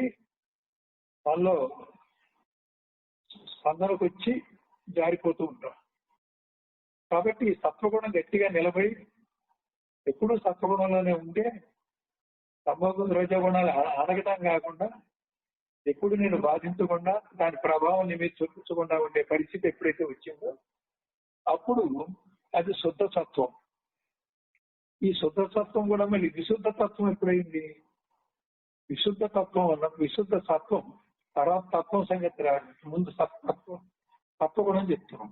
వాళ్ళలో స్పందనకు వచ్చి జారిపోతూ ఉంటాం. కాబట్టి ఈ సత్వగుణం గట్టిగా నిలబడి ఎప్పుడూ సత్వగుణంలోనే ఉంటే తమో రజోగుణాలు అడగటం కాకుండా ఎప్పుడు నేను బాధించకుండా దాని ప్రభావం మీద చూపించకుండా ఉండే పరిస్థితి ఎప్పుడైతే వచ్చిందో అప్పుడు అది శుద్ధ సత్వం. ఈ శుద్ధ సత్వం కూడా మళ్ళీ విశుద్ధ తత్వం ఎప్పుడైంది? విశుద్ధ తత్వం అన్న విశుద్ధ సత్వం తర్వాత తత్వం సంగతి రాదు, ముందు సత్వం తత్వగుణం చెప్తున్నాం.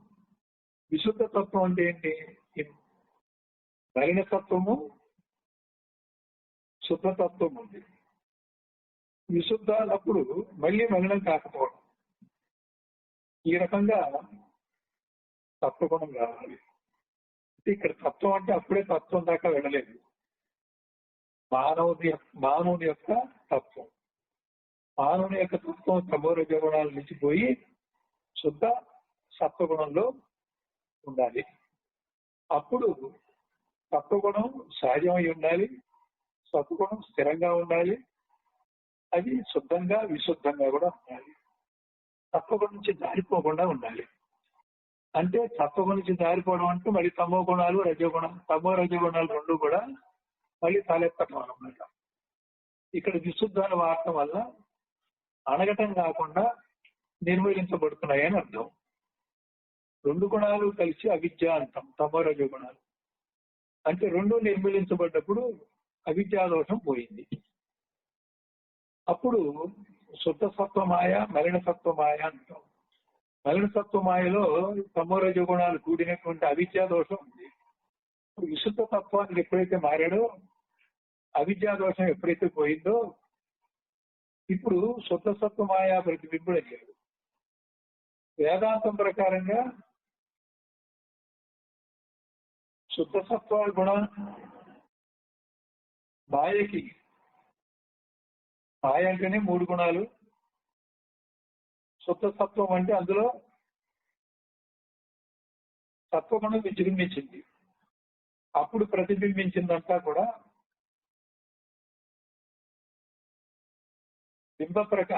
విశుద్ధ తత్వం అంటే ఏంటి? మలిన తత్వము శుద్ధ తత్వం ఉంది. విశుద్ధ అప్పుడు మళ్ళీ మలినం కాకపోవడం, ఈ రకంగా తత్వగుణం రావాలి. ఇక్కడ తత్వం అంటే అప్పుడే తత్వం దాకా వెళ్ళలేదు. మానవుని యొక్క తత్వం, మానవుని యొక్క తత్వం తమో రజోగుణాల నుంచి పోయి శుద్ధ సత్వగుణంలో ఉండాలి. అప్పుడు సత్వగుణం సహజమై ఉండాలి, సత్వగుణం స్థిరంగా ఉండాలి, అది శుద్ధంగా విశుద్ధంగా కూడా ఉండాలి. సత్వగుణం నుంచి జారిపోకుండా ఉండాలి. అంటే సత్వగుణం నుంచి జారిపోవడం అంటే మళ్ళీ తమో గుణాలు రజోగుణం, తమో రజోగుణాలు రెండు కూడా మళ్ళీ తలెత్తటం అన్నమాట. ఇక్కడ విశుద్ధాన్ని వాడటం వల్ల అణగటం కాకుండా నిర్మూలించబడుతున్నాయని అర్థం. రెండు గుణాలు కలిసి అవిద్య అంటాం, తమో రజోగుణాలు. అంటే రెండు నిర్మూలించబడ్డప్పుడు అవిద్యా దోషం పోయింది. అప్పుడు శుద్ధ సత్వమాయ, మలిన సత్వమాయ అంటాం. మలిన సత్వమాయలో తమోరజ గుణాలు కూడినటువంటి అవిద్యా దోషం ఉంది. ఇప్పుడు విశుద్ధ తత్వానికి ఎప్పుడైతే మారాడో, అవిద్యా దోషం ఎప్పుడైతే పోయిందో, ఇప్పుడు శుద్ధ సత్వమాయ ప్రతిబింబుడు అయ్యాడు. వేదాంతం ప్రకారంగా శుద్ధ సత్వ గుణ మాయకి, మాయ అంటేనే 3 గుణాలు. శుద్ధ సత్వం అంటే అందులో సత్వగుణం విజృంభించింది. అప్పుడు ప్రతిబింబించిందంతా కూడా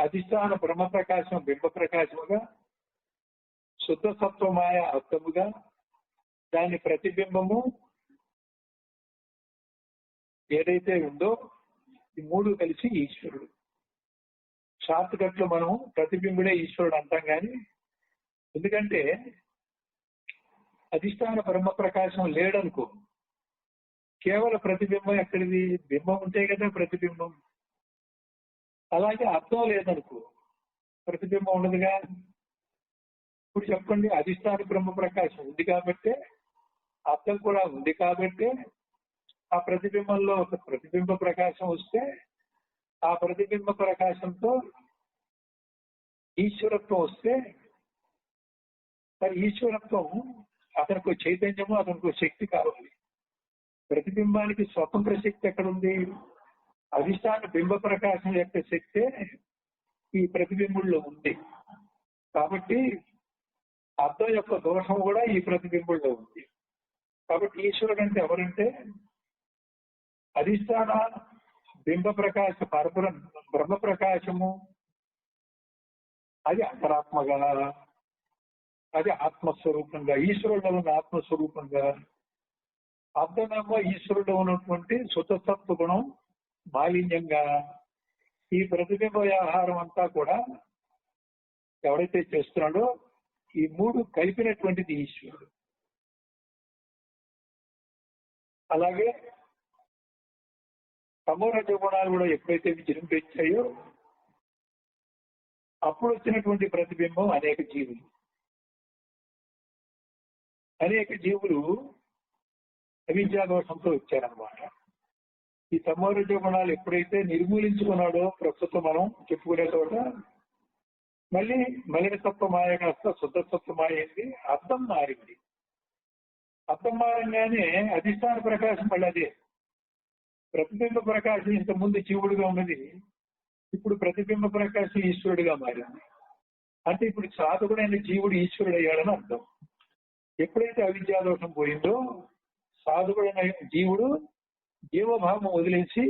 అధిష్టాన బ్రహ్మ ప్రకాశం బింబ ప్రకాశముగా, శుద్ధ సత్వమాయ అర్థముగా, దాని ప్రతిబింబము ఏదైతే ఉందో ఈ 3 కలిసి ఈశ్వరుడు. షార్ట్ కట్ లో మనం ప్రతిబింబుడే ఈశ్వరుడు అంటాం కానీ, ఎందుకంటే అధిష్టాన బ్రహ్మ ప్రకాశం లేడనుకో, కేవల ప్రతిబింబం ఎక్కడిది? బింబం ఉంటే కదా ప్రతిబింబం. అలాగే అర్థం లేదనుకో, ప్రతిబింబం ఉండదుగా. ఇప్పుడు చెప్పండి, అధిష్టాన బ్రహ్మ ప్రకాశం ఉంది కాబట్టి, అర్థం కూడా ఉంది కాబట్టి, ఆ ప్రతిబింబంలో ఒక ప్రతిబింబ ప్రకాశం వస్తే, ఆ ప్రతిబింబ ప్రకాశంతో ఈశ్వరత్వం వస్తే, మరి ఈశ్వరత్వం అతనికి చైతన్యము, అతనికి శక్తి కావాలి. ప్రతిబింబానికి స్వతంత్ర శక్తి ఎక్కడుంది? అధిష్టాన బింబ ప్రకాశం యొక్క శక్తే ఈ ప్రతిబింబుల్లో ఉంది. కాబట్టి అర్థం యొక్క దోషం కూడా ఈ ప్రతిబింబుల్లో ఉంది. కాబట్టి ఈశ్వరుడు అంటే ఎవరంటే అధిష్టాన బింబ ప్రకాశ పరపురం బ్రహ్మ ప్రకాశము, అది అంతరాత్మగా, అది ఆత్మస్వరూపంగా, ఈశ్వరుడు ఉన్న ఆత్మస్వరూపంగా, అర్థమేమో ఈశ్వరుడు ఉన్నటువంటి శుద్ధసత్వ గుణం మాలిన్యంగా, ఈ ప్రతిబింబ వ్యవహారం అంతా కూడా ఎవరైతే చేస్తున్నాడో ఈ 3 కలిపినటువంటిది ఈశ్వరుడు. అలాగే తమోరజ గుణాలు కూడా ఎప్పుడైతే విజృంభించాయో అప్పుడు వచ్చినటువంటి ప్రతిబింబం అనేక జీవులు. అనేక జీవులు అవిద్యా దోషంతో వచ్చారనమాట. ఈ తమోరజ గుణాలు ఎప్పుడైతే నిర్మూలించుకున్నాడో, ప్రస్తుతం మనం చెప్పుకునే చోట మళ్ళీ మలిన సత్వమాయ కాస్త శుద్ధ సత్వమాయ అయింది. అర్థం మారింది. అర్థం మారంగానే అధిష్టాన ప్రకాశం మళ్ళీ అదే. ప్రతిబింబ ప్రకాశం ఇంతకుముందు జీవుడిగా ఉన్నది, ఇప్పుడు ప్రతిబింబ ప్రకాశం ఈశ్వరుడిగా మారింది. అంటే ఇప్పుడు సాధకుడైన జీవుడు ఈశ్వరుడు అయ్యాడని అర్థం. ఎప్పుడైతే అవిద్యా దోషం పోయిందో సాధకుడైన జీవుడు జీవభావం వదిలేసి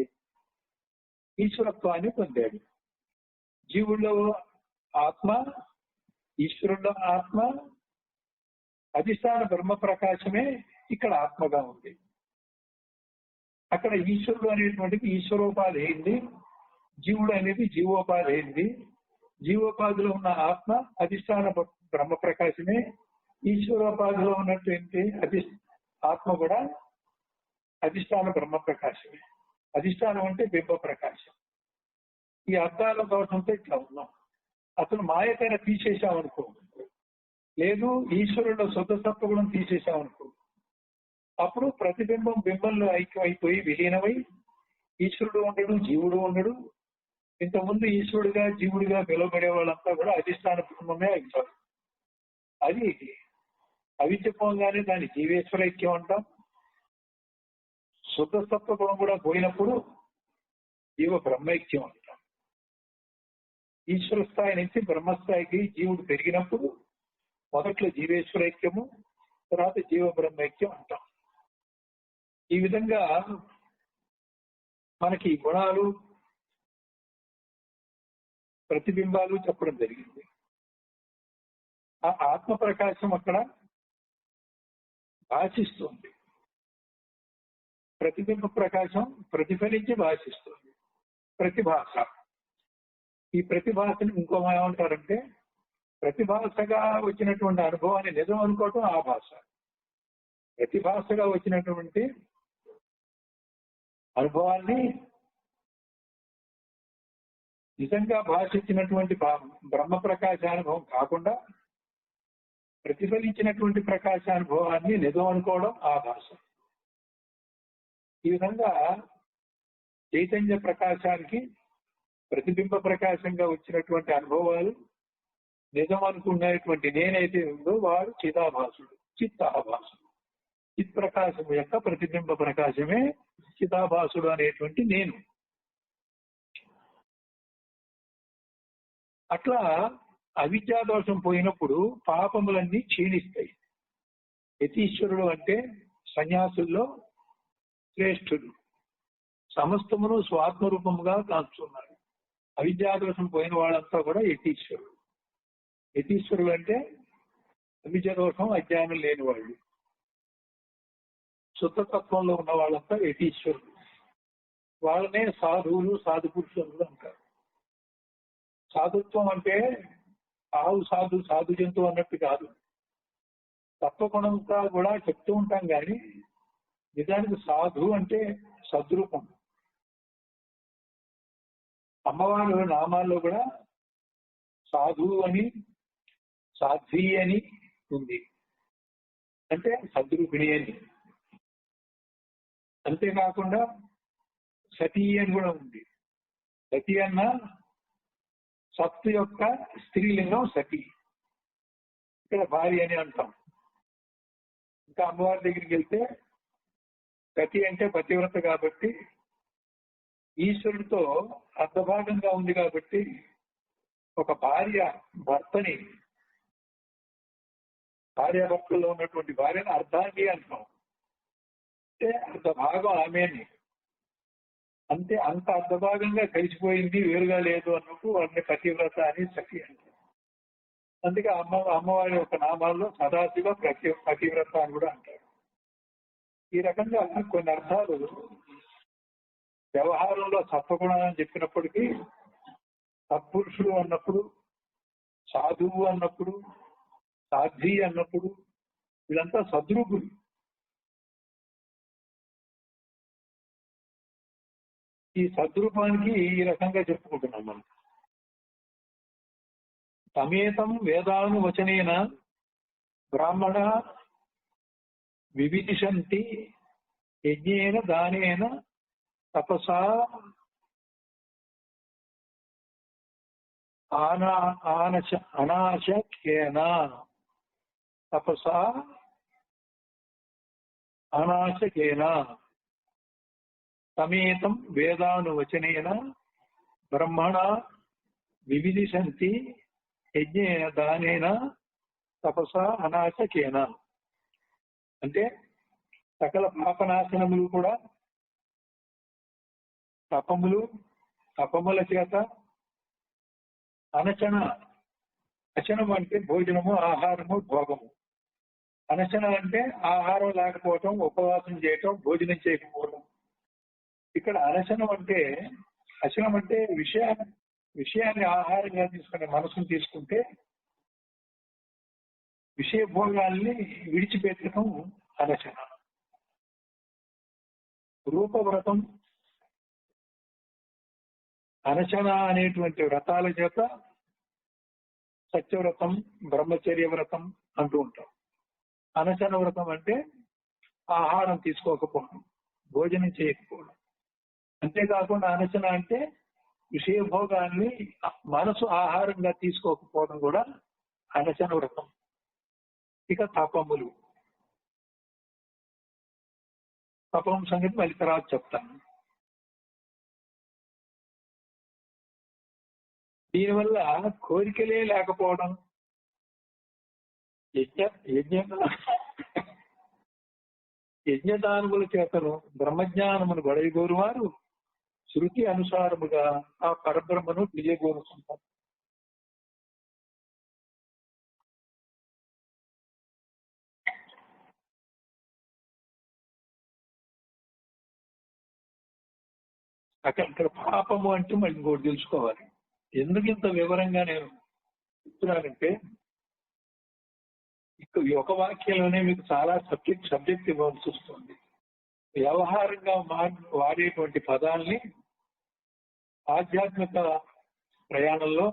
ఈశ్వరత్వాన్ని పొందాడు. జీవుల్లో ఆత్మ, ఈశ్వరుల్లో ఆత్మ, అధిష్టాన బ్రహ్మ ప్రకాశమే ఇక్కడ ఆత్మగా ఉంది. అక్కడ ఈశ్వరుడు అనేటువంటిది ఈశ్వరోపాధి అయింది, జీవుడు అనేది జీవోపాధి అయింది. జీవోపాధిలో ఉన్న ఆత్మ అధిష్టాన బ్రహ్మ ప్రకాశమే, ఈశ్వరోపాధిలో ఉన్నటువంటి ఆత్మ కూడా అధిష్టాన బ్రహ్మ ప్రకాశమే. అధిష్టానం అంటే బింబ ప్రకాశం. ఈ అర్థాల దోషంతో ఇట్లా ఉన్నాం. అసలు మాయకైనా తీసేసామనుకో, లేదు ఈశ్వరుడు శుద్ధ సత్వగుణం తీసేసామనుకో, అప్పుడు ప్రతిబింబం బింబంలో ఐక్యం అయిపోయి విలీనమై ఈశ్వరుడు ఉండడు, జీవుడు ఉండడు. ఇంతకుముందు ఈశ్వరుడిగా జీవుడిగా పిలువబడే వాళ్ళంతా కూడా అధిష్టాన బ్రహ్మమే అవుతారు. అది అవిద్య పోగానే దాన్ని జీవేశ్వర ఐక్యం అంటాం. శుద్ధ సత్వ గుణం కూడా పోయినప్పుడు జీవ బ్రహ్మైక్యం అంటాం. ఈశ్వర స్థాయి నుంచి బ్రహ్మస్థాయికి జీవుడు పెరిగినప్పుడు మొదట్లో జీవేశ్వర ఐక్యము, తర్వాత జీవ బ్రహ్మైక్యం అంటాం. ఈ విధంగా మనకి గుణాలు, ప్రతిబింబాలు చెప్పడం జరిగింది. ఆ ఆత్మ ప్రకాశం అక్కడ భాషిస్తుంది. ప్రతిబింబ ప్రకాశం ప్రతిఫలించి భాషిస్తుంది. ప్రతిభాష. ఈ ప్రతిభాషని ఇంకో ఏమంటారంటే, ప్రతిభాషగా వచ్చినటువంటి అనుభవాన్ని నిజం అనుకోవటం ఆ భాష. ప్రతిభాషగా వచ్చినటువంటి అనుభవాన్ని నిజంగా భాషించినటువంటి బ్రహ్మ ప్రకాశానుభవం కాకుండా ప్రతిఫలించినటువంటి ప్రకాశానుభవాన్ని నిజం అనుకోవడం ఆ భాష. ఈ విధంగా చైతన్య ప్రకాశానికి ప్రతిబింబ ప్రకాశంగా వచ్చినటువంటి అనుభవాలు నిజం అనుకునేటువంటి నేనైతే ఉందో వాడు చిదాభాసుడు, చిత్తాభాసుడు. చిత్ ప్రకాశం యొక్క ప్రతిబింబ ప్రకాశమే చిదాభాసుడు అనేటువంటి నేను. అట్లా అవిద్యాదోషం పోయినప్పుడు పాపములన్నీ క్షీణిస్తాయి. యతీశ్వరుడు అంటే సన్యాసుల్లో శ్రేష్ఠుడు, సమస్తమును స్వాత్మరూపముగా కాంచున్నాడు. అవిద్యాదోషం పోయిన వాళ్ళంతా కూడా యతీశ్వరుడు. యతీశ్వరుడు అంటే అవిద్యాదోషం అజ్ఞానం లేని వాళ్ళు. శుద్ధతత్వంలో ఉన్న వాళ్ళంతా యతీశ్వరుడు. వాళ్ళనే సాధువులు, సాధు పురుషులు అంటారు. సాధుత్వం అంటే ఆవు సాధు, సాధు జంతువు అన్నట్టు కాదు. తత్వగుణంగా కూడా చెప్తూ ఉంటాం కానీ నిజానికి సాధు అంటే సద్రూపం. అమ్మవారు నామాల్లో కూడా సాధువు అని, సాధ్వి అని ఉంది, అంటే సద్రూపిణి అని. అంతేకాకుండా సతీ అని కూడా ఉంది. సతీ అన్న సత్తు యొక్క స్త్రీలింగం సతీ, ఇక్కడ భార్య అని అంటాం. ఇంకా అమ్మవారి దగ్గరికి వెళ్తే సతీ అంటే పతివ్రత కాబట్టి ఈశ్వరుడితో అర్ధభాగంగా ఉంది కాబట్టి ఒక భార్య భర్తని, భార్యాభర్తల్లో ఉన్నటువంటి భార్యను అర్ధాంగి అంటాం. అంటే అర్ధభాగం ఆమెని, అంతే అంత అర్ధభాగంగా కలిసిపోయింది, వేరుగా లేదు అన్నప్పుడు వాడిని పతివ్రత అని సఖి అంటారు. అందుకే అమ్మవారి యొక్క నామాల్లో సదాశివ పతివ్రత అని కూడా అంటారు. ఈ రకంగా కొన్ని అర్థాలు వ్యవహారంలో సత్వగుణాలని చెప్పినప్పటికీ సత్పురుషుడు అన్నప్పుడు, సాధువు అన్నప్పుడు, సాధ్వి అన్నప్పుడు వీళ్ళంతా సద్రూపులు. ఈ సద్రూపానికి ఈ రకంగా చెప్పుకుంటున్నాం మనం. సమేతం వేదానువచనేన బ్రాహ్మణ వివిదిశంతి యజ్ఞేన దానేన తపసా అనాశకేన. తపసా అనాశకేన సమేతం వేదానువచనేన బ్రహ్మణ వివిదిశంతి యజ్ఞేన దానేన తపసా అనాశకేన. అంటే సకల పాపనాశనములు కూడా తపముల చేత అచనం అంటే భోజనము, ఆహారము, భోగము. అనచన అంటే ఆహారం లేకపోవటం, ఉపవాసం చేయటం, భోజనం చేయకపోవటం. ఇక్కడ అనచనం అంటే, అచనం అంటే విషయాన్ని ఆహారంగా తీసుకునే మనసును తీసుకుంటే విషయ భోగాల్ని విడిచిపెట్టడం అనచన. రూపవ్రతం, అనచన అనేటువంటి వ్రతాల చేత సత్యవ్రతం, బ్రహ్మచర్య వ్రతం అంటూ ఉంటాం. అనచన వ్రతం అంటే ఆహారం తీసుకోకపోవడం, భోజనం చేయకపోవడం. అంతేకాకుండా అనచన అంటే విషయ భోగాన్ని మనసు ఆహారంగా తీసుకోకపోవడం కూడా అనచన వ్రతం. ఇక తపములు, తపం సంగతి మళ్ళీ తర్వాత చెప్తాను. దీనివల్ల కోరికలే లేకపోవడం, యజ్ఞదానముల చేతను బ్రహ్మజ్ఞానమును గొడవగోరు వారు శృతి అనుసారముగా ఆ పరబ్రహ్మను తెలియగోరుతుంటారు. అక్కడ పాపము అంటే మళ్ళీ ఇంకోటి తెలుసుకోవాలి. ఎందుకు ఇంత వివరంగా నేను చెప్తున్నానంటే, ఒక వాక్యంలోనే మీకు చాలా సబ్జెక్ట్ ఇవ్వాల్సి వస్తుంది. వ్యవహారంగా వాడేటువంటి పదాల్ని ఆధ్యాత్మిక ప్రయాణంలో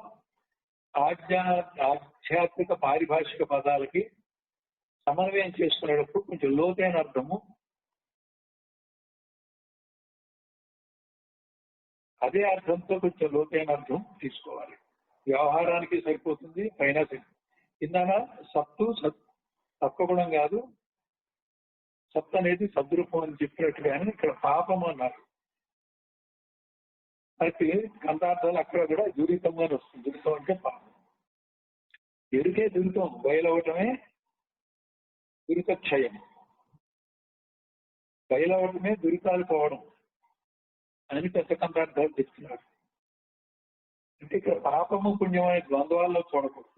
ఆధ్యాత్మిక పారిభాషిక పదాలకి సమన్వయం చేసుకునేటప్పుడు కొంచెం లోతైన అర్థము, అదే అర్థంతో కొంచెం లోతైన అర్థం తీసుకోవాలి. వ్యవహారానికి సరిపోతుంది, పైన కిందన సత్వగుణం కాదు, సత్ అనేది సద్రూపం అని చెప్పినట్టుగానే ఇక్కడ పాపం అన్నారు. అయితే కందార్థాలు అక్కడ కూడా దురితం అని వస్తుంది. దురితం అంటే పాపం. ఎరుకే దురితం, బయలవటమే దురితక్షయం. బయలవటమే దురితాలు పోవడం అని పెద్ద కందార్థాలు చెప్తున్నారు. అంటే ఇక్కడ పాపము పుణ్యం అనే ద్వంద్వాల్లో చూడకూడదు.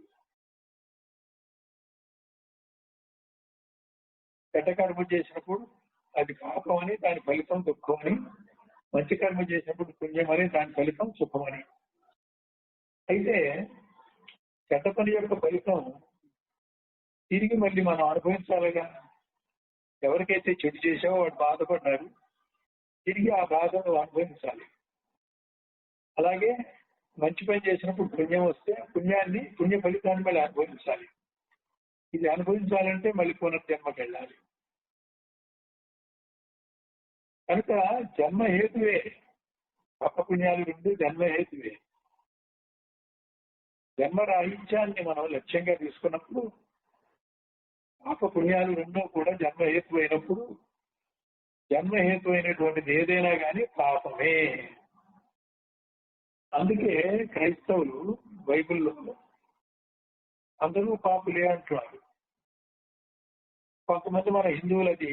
చెడ్డ కర్మ చేసినప్పుడు అది పాపం అని, దాని ఫలితం దుఃఖం అని, మంచి కర్మ చేసినప్పుడు పుణ్యం అని, దాని ఫలితం సుఖమని. అయితే చెడ్డ పని యొక్క ఫలితం తిరిగి మళ్ళీ మనం అనుభవించాలిగా. ఎవరికైతే చెడు చేసావో వాడు బాధపడ్డారు, తిరిగి ఆ బాధను అనుభవించాలి. అలాగే మంచి పని చేసినప్పుడు పుణ్యం వస్తే పుణ్య ఫలితాన్ని మళ్ళీ అనుభవించాలి. ఇది అనుభవించాలంటే మళ్ళీ పునర్జన్మకి వెళ్ళాలి. కనుక జన్మ హేతువే, పాప పుణ్యాలు రెండు జన్మ హేతువే. జన్మ రాహిత్యాన్ని మనం లక్ష్యంగా తీసుకున్నప్పుడు పాప పుణ్యాలు రెండూ కూడా జన్మ హేతు అయినప్పుడు, జన్మ హేతు అయినటువంటిది ఏదైనా కానీ పాపమే. అందుకే క్రైస్తవులు బైబిల్లో అందరూ పాపులే అంటున్నారు. కొంతమంది మన హిందువులు అది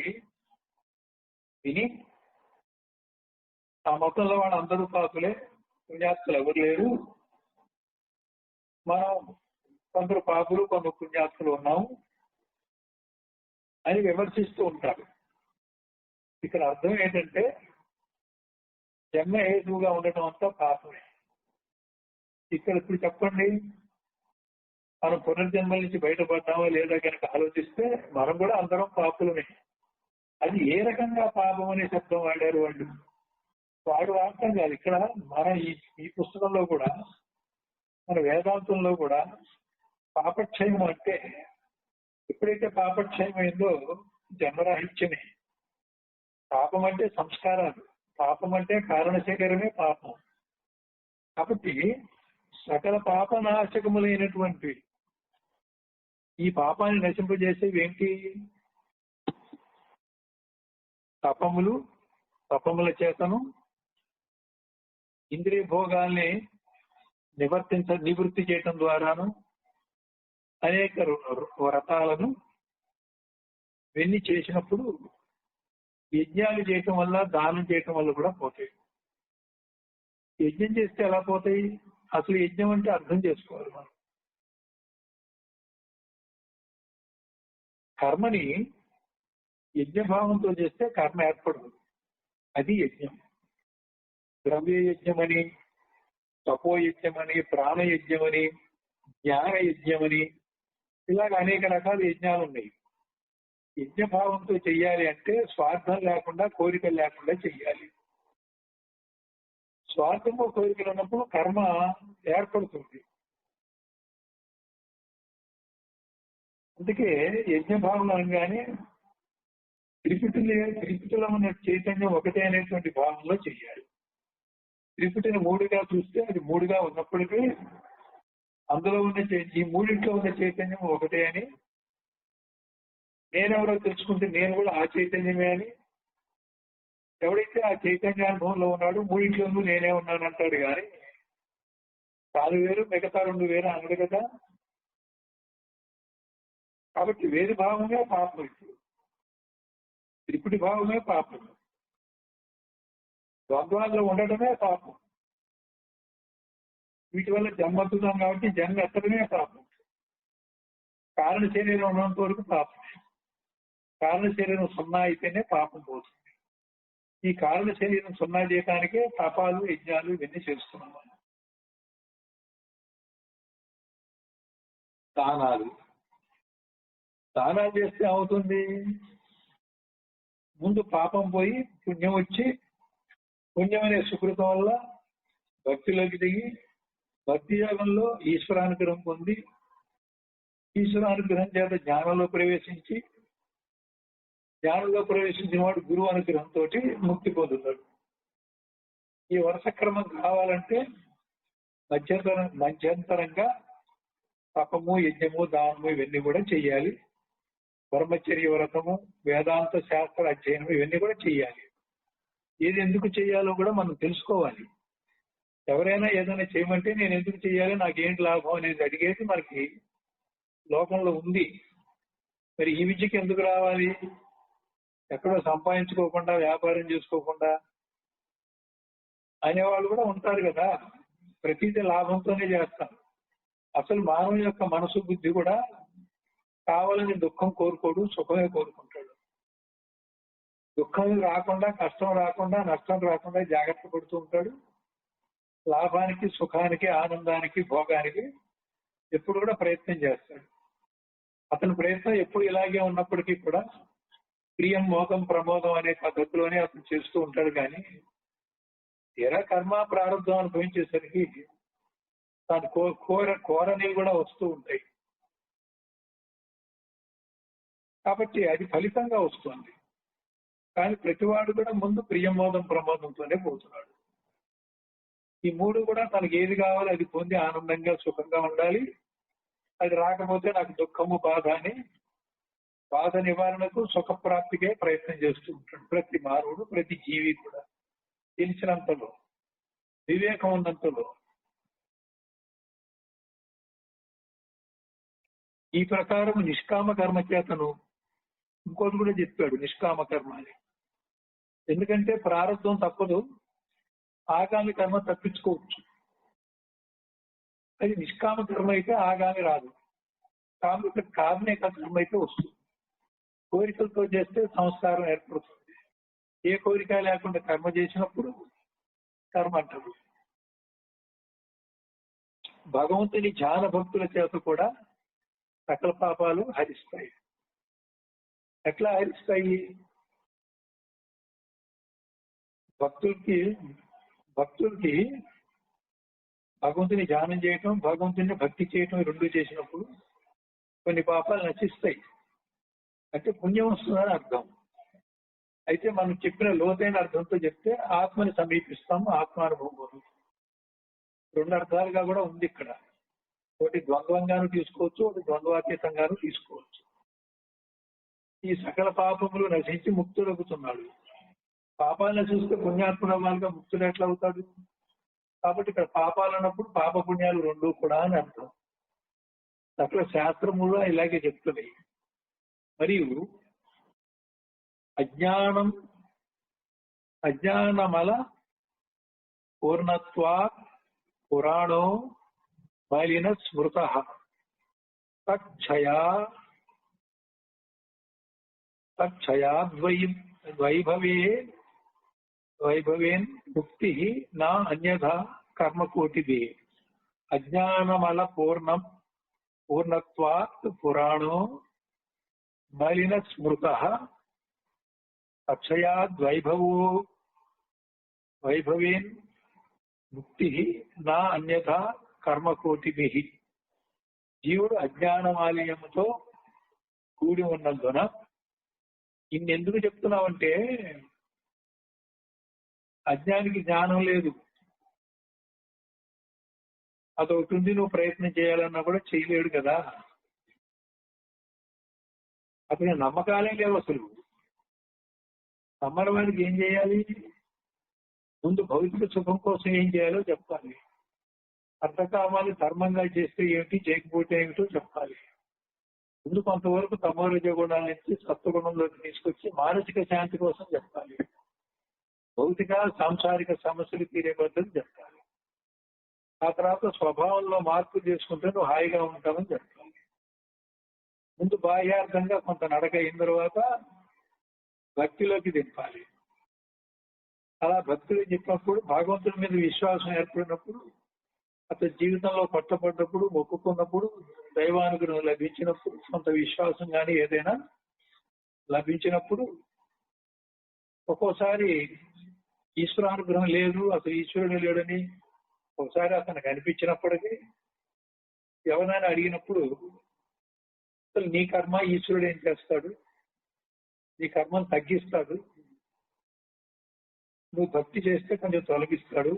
విని ఆ మతంలో వాళ్ళు అందరూ పాపులే, పుణ్యాత్తులు ఎవరు లేరు, మనం కొందరు పాపులు కొందరు పుణ్యాత్తులు ఉన్నాము అని విమర్శిస్తూ ఉంటారు. ఇక్కడ అర్థం ఏంటంటే జన్మ హేతువుగా ఉండటం అంతా పాపమే. ఇక్కడ ఇప్పుడు చెప్పండి, మనం పునర్జన్మల నుంచి బయటపడ్డామో లేదా కనుక ఆలోచిస్తే మనం కూడా అందరం పాపులమే. అది ఏ రకంగా పాపం అనే శబ్దం వాడారు వాడు వాడటం కాదు. ఇక్కడ మన ఈ పుస్తకంలో కూడా, మన వేదాంతంలో కూడా పాపక్షయం అంటే ఎప్పుడైతే పాపక్షయం అయిందో జన్మరాహిత్యమే. పాపం అంటే సంస్కారాలు, పాపం అంటే కారణ శరీరమే పాపం. కాబట్టి సకల పాపనాశకములైనటువంటి ఈ పాపాన్ని నశింపజేసేవి ఏంటి? తపముల చేతను ఇంద్రియ భోగాల్ని నివృత్తి చేయటం ద్వారాను, అనేక వ్రతాలను వెన్ని చేసినప్పుడు యజ్ఞాలు చేయటం వల్ల, దానం చేయటం వల్ల కూడా పోతాయి. యజ్ఞం చేస్తే ఎలా పోతాయి? అసలు యజ్ఞం అంటే అర్థం చేసుకోవాలి మనం. కర్మని యజ్ఞభావంతో చేస్తే కర్మ ఏర్పడదు, అది యజ్ఞం. ద్రవ్య యజ్ఞమని, తపోయజ్ఞమని, ప్రాణయజ్ఞమని, జ్ఞాన యజ్ఞమని, ఇలాగ అనేక రకాల యజ్ఞాలు ఉన్నాయి. యజ్ఞభావంతో చెయ్యాలి అంటే స్వార్థం లేకుండా, కోరికలు లేకుండా చెయ్యాలి. స్వార్థంలో కోరికలు ఉన్నప్పుడు కర్మ ఏర్పడుతుంది. అందుకే యజ్ఞభావం అనగానే త్రిపుటిలో ఉన్న చైతన్యం ఒకటే అనేటువంటి భావంలో చెయ్యాలి. త్రిపుటిని మూడుగా చూస్తే అది మూడుగా ఉన్నప్పటికీ అందులో ఉన్న ఈ మూడింట్లో ఉన్న చైతన్యం ఒకటే అని, నేనెవరో తెలుసుకుంటే నేను కూడా ఆ చైతన్యమే అని, ఎవడైతే ఆ చైతన్యానుభవంలో ఉన్నాడు మూడింట్లోనూ నేనే ఉన్నాను అంటాడు. కానీ తాను వేరు మిగతా రెండు వేరు అనడు కదా. కాబట్టి వేరు భావమే పాపం. ఇప్పుడు త్రిపుటి భావమే పాపం. ద్వంద్వాల్లో ఉండటమే పాపం. వీటి వల్ల జన్మతున్నాం కాబట్టి జన్మ ఎత్తడమే పాపం. కారణ శరీరం ఉన్నంత వరకు పాపమే. కారణ శరీరం సున్నా అయితేనే పాపం పోతుంది. ఈ కారణ శరీరం సున్నా చేయడానికే తపాలు, యజ్ఞాలు ఇవన్నీ చేస్తున్నాం. దానాలు చేస్తే అవుతుంది, ముందు పాపం పోయి పుణ్యం వచ్చి, పుణ్యం అనే సుకృతం వల్ల భక్తిలోకి దిగి భక్తి యోగంలో ఈశ్వరానుగ్రహం పొంది ఈశ్వరానుగ్రహం చేత జ్ఞానంలో ప్రవేశించి జ్ఞానంలో ప్రవేశించిన వాడు గురువు అనుగ్రహంతో ముక్తి పొందుతాడు. ఈ వరుస క్రమం కావాలంటే మధ్యంతరంగా తపము, యజ్ఞము, దానము ఇవన్నీ కూడా చెయ్యాలి. బ్రహ్మచర్య వ్రతము, వేదాంత శాస్త్ర అధ్యయనం ఇవన్నీ కూడా చెయ్యాలి. ఏది ఎందుకు చెయ్యాలో కూడా మనం తెలుసుకోవాలి. ఎవరైనా ఏదైనా చేయమంటే నేను ఎందుకు చెయ్యాలి, నాకేంటి లాభం అనేది అడిగేది మనకి లోకంలో ఉంది. మరి ఈ విద్యకి ఎందుకు రావాలి? ఎక్కడో సంపాదించుకోకుండా, వ్యాపారం చేసుకోకుండా అనేవాళ్ళు కూడా ఉంటారు కదా. ప్రతిదీ లాభంతోనే చేస్తాను. అసలు మానవుని యొక్క మనసు బుద్ధి కూడా కావాలని దుఃఖం కోరుకోడు, సుఖమే కోరుకుంటాడు. దుఃఖం రాకుండా, కష్టం రాకుండా, నష్టం రాకుండా జాగ్రత్త పడుతూ ఉంటాడు. లాభానికి, సుఖానికి, ఆనందానికి, భోగానికి ఎప్పుడు కూడా ప్రయత్నం చేస్తాడు. అతని ప్రయత్నం ఎప్పుడు ఇలాగే ఉన్నప్పటికీ కూడా ప్రియం, మోదం, ప్రమోదం అనే పద్ధతిలోనే అతను చేస్తూ ఉంటాడు. కానీ తీరా కర్మ ప్రారంభం అనుభవించేసరికి తాను కోరని కూడా వస్తూ ఉంటాయి. కాబట్టి అది ఫలితంగా వస్తుంది. కానీ ప్రతివాడు కూడా ముందు ప్రియంమోదం, ప్రమోదంతోనే పోతున్నాడు. ఈ మూడు కూడా తనకి ఏది కావాలో అది పొంది ఆనందంగా, సుఖంగా ఉండాలి. అది రాకపోతే నాకు దుఃఖము, బాధ అని బాధ నివారణకు, సుఖప్రాప్తికే ప్రయత్నం చేస్తూ ఉంటాడు ప్రతి మానవుడు, ప్రతి జీవి కూడా. తెలిసినంతలో, వివేకం ఉన్నంతలో. ఈ ప్రకారం నిష్కామ కర్మ చేతను ఇంకోటి కూడా చెప్పాడు, నిష్కామ కర్మ అని. ఎందుకంటే ప్రారంభం తప్పదు, ఆగామి కర్మ తప్పించుకోవచ్చు. అది నిష్కామ కర్మ అయితే ఆగామి రాదు, కామ్య కర్మ అయితే వస్తుంది. కోరికలతో చేస్తే సంస్కారం ఏర్పడుతుంది. ఏ కోరిక లేకుండా కర్మ చేసినప్పుడు కర్మ అంటారు. భగవంతుని ధ్యాన భక్తుల చేత కూడా సకల పాపాలు హరిస్తాయి. ఎట్లా హరిస్తాయి? భక్తులకి భగవంతుని ధ్యానం చేయటం, భగవంతుని భక్తి చేయటం రెండు చేసినప్పుడు కొన్ని పాపాలు నశిస్తాయి. అంటే పుణ్యం వస్తుందని అర్థం. అయితే మనం చెప్పిన లోతైన అర్థంతో చెప్తే ఆత్మని సమీపిస్తాము, ఆత్మానుభవం పొందుతాం. రెండు అర్థాలుగా కూడా ఉంది ఇక్కడ. ఒకటి ద్వంద్వంగాను తీసుకోవచ్చు, ఒకటి ద్వంద్వాతీతంగాను తీసుకోవచ్చు. ఈ సకల పాపములు నశించి ముక్తులవుతున్నాడు. పాపాలు నశిస్తే పుణ్యాత్ముడవ్వాలిగా, ముక్తుడు ఎట్లా అవుతాడు? కాబట్టి ఇక్కడ పాపాలు అన్నప్పుడు పాప పుణ్యాలు రెండు కూడా అని అర్థం. సకల శాస్త్రములు ఇలాగే చెప్తున్నాయి. మరియు అజ్ఞానమల పూర్ణత్వా పురాణో మలిన స్మృత వైభవేన్ ముక్తి నా అన్యథా కర్మకోటిదే. అజ్ఞానమల పూర్ణత్వాత్ పురాణో మలిన స్మృత వైభవేన్ ముక్తి నా అన్యథా కర్మకోటిభి. జీవుడు అజ్ఞానమాలయముతో కూడి ఉన్నందున ఇన్నెందుకు చెప్తున్నావంటే, అజ్ఞానికి జ్ఞానం లేదు, అదొకటి ఉంది, నువ్వు ప్రయత్నం చేయాలన్నా కూడా చేయలేడు కదా. అతని నమ్మకాలే లేవు అసలు. నమ్మని వాడికి ఏం చేయాలి? ముందు భౌతిక సుఖం కోసం ఏం చేయాలో చెప్పాలి. అర్థకామాలు ధర్మంగా చేస్తే ఏమిటి, చేయకపోతే ఏమిటో చెప్పాలి. ముందు కొంతవరకు తమోరజ గుణాల నుంచి సత్వగుణంలోకి తీసుకొచ్చి మానసిక శాంతి కోసం చెప్పాలి. భౌతిక సాంసారిక సమస్యలు తీరే పద్ధతి చెప్పాలి. ఆ తర్వాత స్వభావంలో మార్పు చేసుకుంటే నువ్వు హాయిగా ఉంటావని చెప్పాలి. ముందు బాహ్యార్థంగా కొంత నడక అయిన తర్వాత భక్తిలోకి దింపాలి. అలా భక్తులు చెప్పినప్పుడు, భగవంతుడి మీద విశ్వాసం ఏర్పడినప్పుడు, అతని జీవితంలో పట్టపడ్డప్పుడు, మొక్కుకున్నప్పుడు, దైవానుగ్రహం లభించినప్పుడు, కొంత విశ్వాసం కానీ ఏదైనా లభించినప్పుడు, ఒక్కోసారి ఈశ్వరానుగ్రహం లేదు, అసలు ఈశ్వరుడు లేడని ఒకసారి అతనికి అనిపించినప్పటికీ ఎవరైనా అడిగినప్పుడు అసలు నీ కర్మ ఈశ్వరుడు ఏం చేస్తాడు, నీ కర్మను తగ్గిస్తాడు, నువ్వు భక్తి చేస్తే కొంచెం తొలగిస్తాడు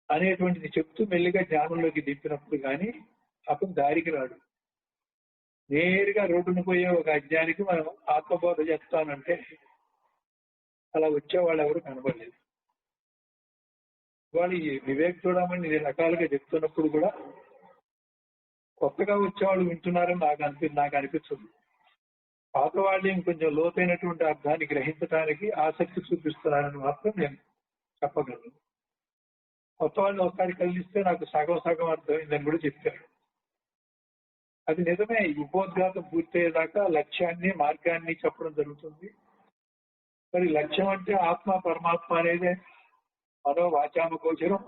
అనేటువంటిది చెప్తూ మెల్లిగా జ్ఞానంలోకి దింపినప్పుడు కానీ అతను దారికి రాడు. నేరుగా రోడ్డును పోయే ఒక అజ్ఞానికి మనం ఆత్మబోధ చేస్తానంటే అలా వచ్చేవాళ్ళు ఎవరు కనబడలేదు. వాళ్ళు ఈ వివేక్ చూడమని నేను రకాలుగా చెప్తున్నప్పుడు కూడా కొత్తగా వచ్చేవాళ్ళు వింటున్నారని నాకు అనిపించదు. పాత వాళ్ళు ఇంకొంచెం లోతైనటువంటి అర్థాన్ని గ్రహించడానికి ఆసక్తి చూపిస్తున్నారని మాత్రం నేను చెప్పగలను. కొత్త వాళ్ళు ఒకసారి కలిస్తే నాకు సగం సగం అర్థమైందని కూడా చెప్పారు. అది నిజమే. ఉపోద్ఘాతం పూర్తయ్యేదాకా లక్ష్యాన్ని మార్గాన్ని చెప్పడం జరుగుతుంది. మరి లక్ష్యం అంటే ఆత్మ పరమాత్మ అనేదే మనో వాచామ గోచరం.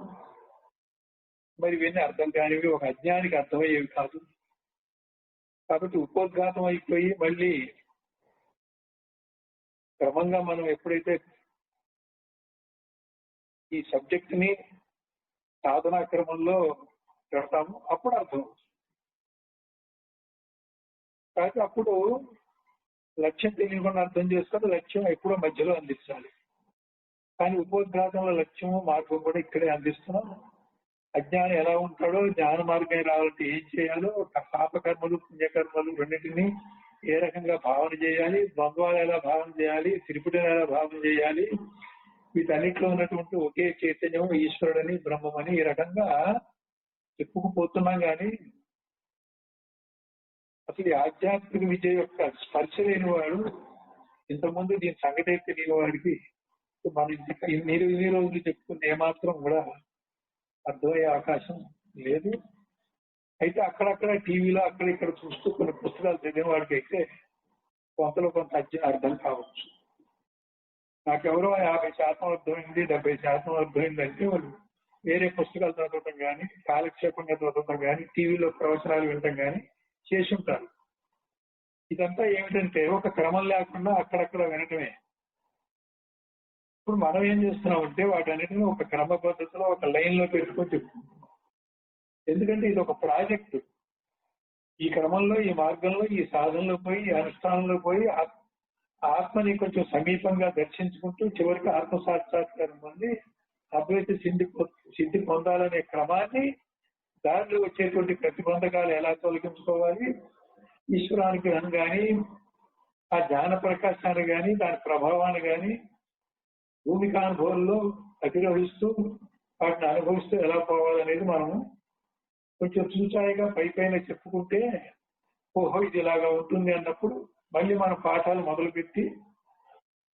మరి ఇవన్నీ అర్థం కానివి, ఒక అజ్ఞానికి అర్థమయ్యేవి కాదు. కాబట్టి ఉపోద్ఘాతం అయిపోయి మళ్ళీ క్రమంగా మనం ఎప్పుడైతే ఈ సబ్జెక్ట్ ని సాధనా క్రమంలో పెడతామో అప్పుడు అర్థం. కాబట్టి అప్పుడు లక్ష్యం తెలియకుండా అర్థం చేసుకొని లక్ష్యం ఎప్పుడో మధ్యలో అందించాలి. కానీ ఉపోద్ఘాతంలో లక్ష్యము మార్గం కూడా ఇక్కడే అందిస్తున్నాం. అజ్ఞానం ఎలా ఉంటాడో, జ్ఞాన మార్గం రావాలంటే ఏం చేయాలో, పాపకర్మలు పుణ్యకర్మలు రెండింటినీ ఏ రకంగా భావన చేయాలి, ద్వంద్వాలు ఎలా భావన చేయాలి, త్రిపుటిని ఎలా భావన చేయాలి, వీటన్నిటిలో ఉన్నటువంటి ఒకే చైతన్యం ఈశ్వరుడని బ్రహ్మమని ఈ రకంగా చెప్పుకుపోతున్నాం. కానీ అసలు ఈ ఆధ్యాత్మిక విద్య యొక్క స్పర్శ లేని వాడు, ఇంతకుముందు దీని సంగతి తెలియని వాడికి మనం ఇన్ని రోజులు చెప్పుకుని ఏమాత్రం కూడా అర్థమయ్యే అవకాశం లేదు. అయితే అక్కడక్కడ టీవీలో అక్కడ ఇక్కడ చూస్తూ కొన్ని పుస్తకాలు చదివిన వాడికి అయితే కొంతలో కొంత అర్థం కావచ్చు. నాకెవరో 50% అర్థమైంది, 70% అర్థమైంది అంటే వాళ్ళు వేరే పుస్తకాలు చదవటం కానీ, కాలక్షేపంగా చదవటం కానీ, టీవీలో ప్రవచనాలు వినటం కానీ చేసి ఉంటారు. ఇదంతా ఏమిటంటే ఒక క్రమం లేకుండా అక్కడక్కడ వినటమే. ఇప్పుడు మనం ఏం చేస్తున్నామంటే వాటన్నిటిని ఒక క్రమ పద్ధతిలో ఒక లైన్ లో పెట్టుకొని చెప్పుకుంటున్నాం. ఎందుకంటే ఇది ఒక ప్రాజెక్టు. ఈ క్రమంలో, ఈ మార్గంలో, ఈ సాధనలో పోయి, ఈ అనుష్ఠానంలో పోయి ఆత్మని కొంచెం సమీపంగా దర్శించుకుంటూ చివరికి ఆత్మ సాక్షాత్కారం పొంది అద్వైత సిద్ధి పొందాలనే క్రమాన్ని, దారిలో వచ్చేటువంటి ప్రతిబంధకాలు ఎలా తొలగించుకోవాలి, ఈశ్వరానుగ్రహం కానీ, ఆ జ్ఞాన ప్రకాశాన్ని కానీ, దాని ప్రభావాన్ని కానీ భూమికానుభవంలో అధిరోహిస్తూ వాటిని అనుభవిస్తూ ఎలా పోవాలనేది మనము కొంచెం చూచాయిగా పైపైన చెప్పుకుంటే ఓహో ఇది ఇలాగా ఉంటుంది అన్నప్పుడు మళ్ళీ మనం పాఠాలు మొదలుపెట్టి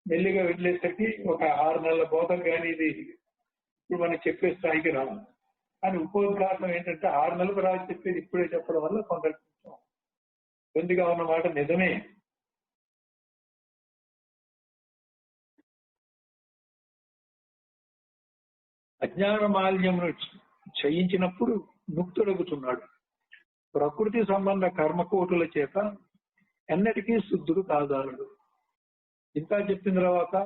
మెల్లిగా వెళ్ళేసరికి ఒక 6 నెలల బోధ కానీ ఇది ఇప్పుడు మనం చెప్పే స్థాయికి రాము. కానీ ఉపోద్ఘాతం ఏంటంటే 6 నెలలకు రాసి చెప్పేది ఇప్పుడే చెప్పడం వల్ల కొంత ఇబ్బందిగా ఉన్నమాట నిజమే. అజ్ఞాన మాలిన్యమును క్షయించినప్పుడు ముక్తుడగుతున్నాడు. ప్రకృతి సంబంధ కర్మకోటుల చేత ఎన్నటికీ శుద్ధుడు కాదాలుడు. ఇంకా చెప్పిన తర్వాత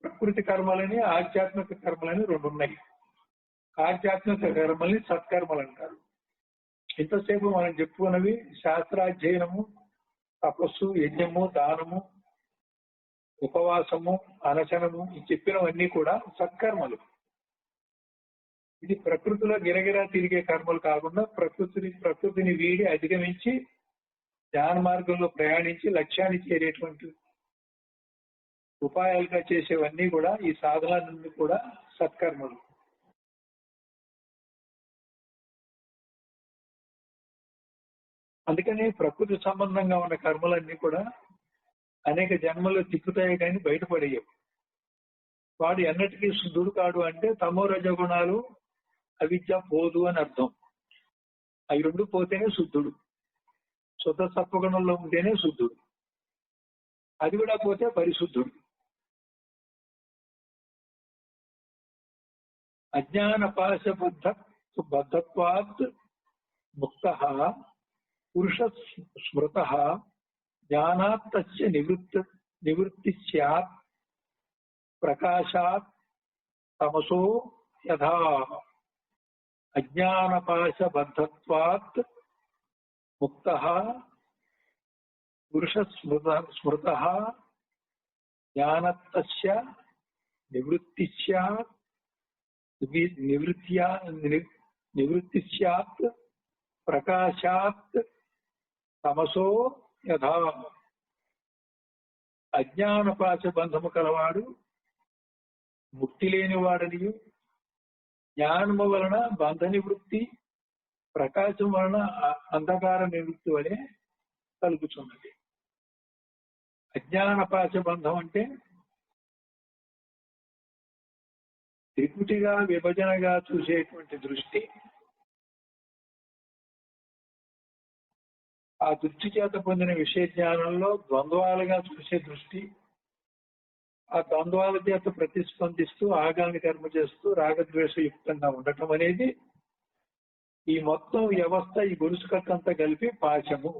ప్రకృతి కర్మలని, ఆధ్యాత్మిక కర్మలని 2 ఉన్నాయి. ఆధ్యాత్మిక కర్మల్ని సత్కర్మలు అంటారు. ఇంతసేపు మనం చెప్పుకున్నవి శాస్త్రాధ్యయనము, తపస్సు, యజ్ఞము, దానము, ఉపవాసము, అనశనము, ఈ చెప్పినవన్నీ కూడా సత్కర్మలు. ఇది ప్రకృతిలో గిరగిరా తిరిగే కర్మలు కాకుండా ప్రకృతిని వీడి అధిగమించి జ్ఞాన మార్గంలో ప్రయాణించి లక్ష్యాన్ని చేరేటువంటి ఉపాయాలుగా చేసేవన్నీ కూడా ఈ సాధనాలన్నీ కూడా సత్కర్మలు. అందుకని ప్రకృతి సంబంధంగా ఉన్న కర్మలన్నీ కూడా అనేక జన్మల్లో తిప్పుతాయి కానీ బయటపడేయవు. వాడు ఎన్నటికీ శుద్ధుడు కాడు అంటే తమో రజగుణాలు, అవిద్య పోదు అని అర్థం. అవి 2 పోతేనే శుద్ధుడు. శుద్ధ సత్వగుణంలో ఉంటేనే శుద్ధుడు. అది కూడా పోతే పరిశుద్ధుడు. అజ్ఞాన పాశ బద్ధత్వాత్ ముక్త పురుష స్మృత జ్ఞానాత్ తస్య నివృత్తి స్యాత్ ప్రకాశాత్ తమసో యథా అజ్ఞానపాశబద్ధత్వాత్ ముక్తః పురుష స్మృతః జ్ఞానత్తస్య నివృత్తి స్యాత్ నివృత్తి స్యాత్ ప్రకాశాత్ తమసో యథా. అజ్ఞానపాశ బంధము కలవాడు ముక్తి లేనివాడనియు, జ్ఞానము వలన బంధ నివృత్తి, ప్రకాశం వలన అంధకార నివృత్తి వలె కలుగుతున్నది. అజ్ఞానపాశ బంధం అంటే త్రిపుటిగా విభజనగా చూసేటువంటి దృష్టి. ఆ దృష్టి చేత పొందిన విషయ జ్ఞానంలో ద్వంద్వాలుగా చూసే దృష్టి, ఆ ద్వంద్వాల చేత ప్రతిస్పందిస్తూ ఆగామి కర్మ చేస్తూ రాగద్వేషయుక్తంగా ఉండటం అనేది ఈ మొత్తం వ్యవస్థ, ఈ గొలుసు కట్టంతా కలిపి పాశము.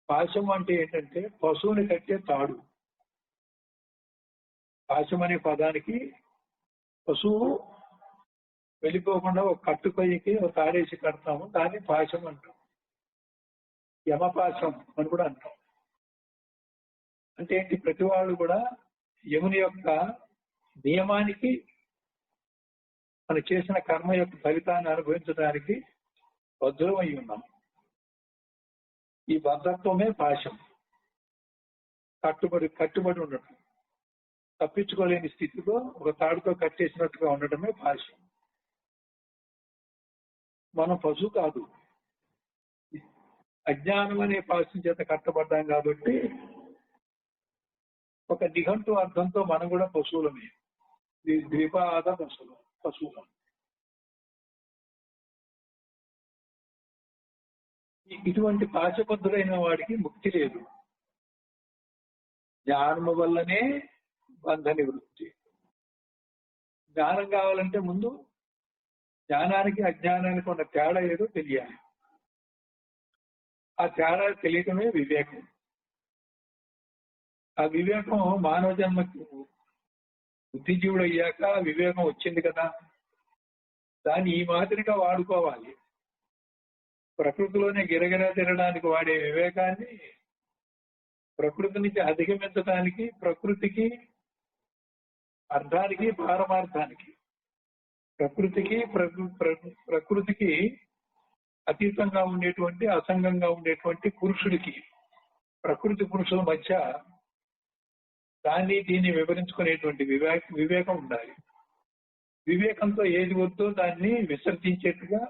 పాశము అంటే ఏంటంటే పశువుని కట్టే తాడు. పాశం అనే పదానికి పశువు వెళ్ళిపోకుండా ఒక కట్టుకొయ్యకి ఒక తాడేసి కడతాము, దాన్ని పాశం అంటాం. యమపాశం అని కూడా అంటాం. అంటే ఏంటి, ప్రతి వాళ్ళు కూడా యముని యొక్క నియమానికి, మనం చేసిన కర్మ యొక్క ఫలితాన్ని అనుభవించడానికి బద్ధులం అయి ఉన్నాం. ఈ బద్ధత్వమే పాశం. కట్టుబడి ఉండటం, తప్పించుకోలేని స్థితిలో ఒక తాడుతో కట్టేసినట్టుగా ఉండటమే పాశం. మనం పశువు కాదు, అజ్ఞానం అనే పాశం చేత కట్టబడ్డాం కాబట్టి ఒక నిఘంటు అర్థంతో మనం కూడా పశువులమే, ద్విపాద పశువులం. ఇటువంటి పాశబద్ధుడైన వాడికి ముక్తి లేదు. జ్ఞానము వల్లనే బంధ నివృత్తి. జ్ఞానం కావాలంటే ముందు జ్ఞానానికి అజ్ఞానానికి ఉన్న తేడా ఏదో తెలియాలి. ఆ తేడా తెలియటమే వివేకం. ఆ వివేకం మానవ జన్మకి బుద్ధిజీవుడు అయ్యాక వివేకం వచ్చింది కదా, దాన్ని ఈ మాదిరిగా వాడుకోవాలి. ప్రకృతిలోనే గిరగిరా తిరగడానికి వాడే వివేకాన్ని ప్రకృతి నుంచి అధిగమించడానికి, ప్రకృతికి అర్థానికి పారమార్థానికి, ప్రకృతికి అతీతంగా ఉండేటువంటి, అసంగంగా ఉండేటువంటి పురుషుడికి, ప్రకృతి పురుషుల మధ్య దాన్ని దీన్ని వివరించుకునేటువంటి వివేకం ఉండాలి. వివేకంతో ఏది వద్దో దాన్ని విసర్జించేట్టుగా,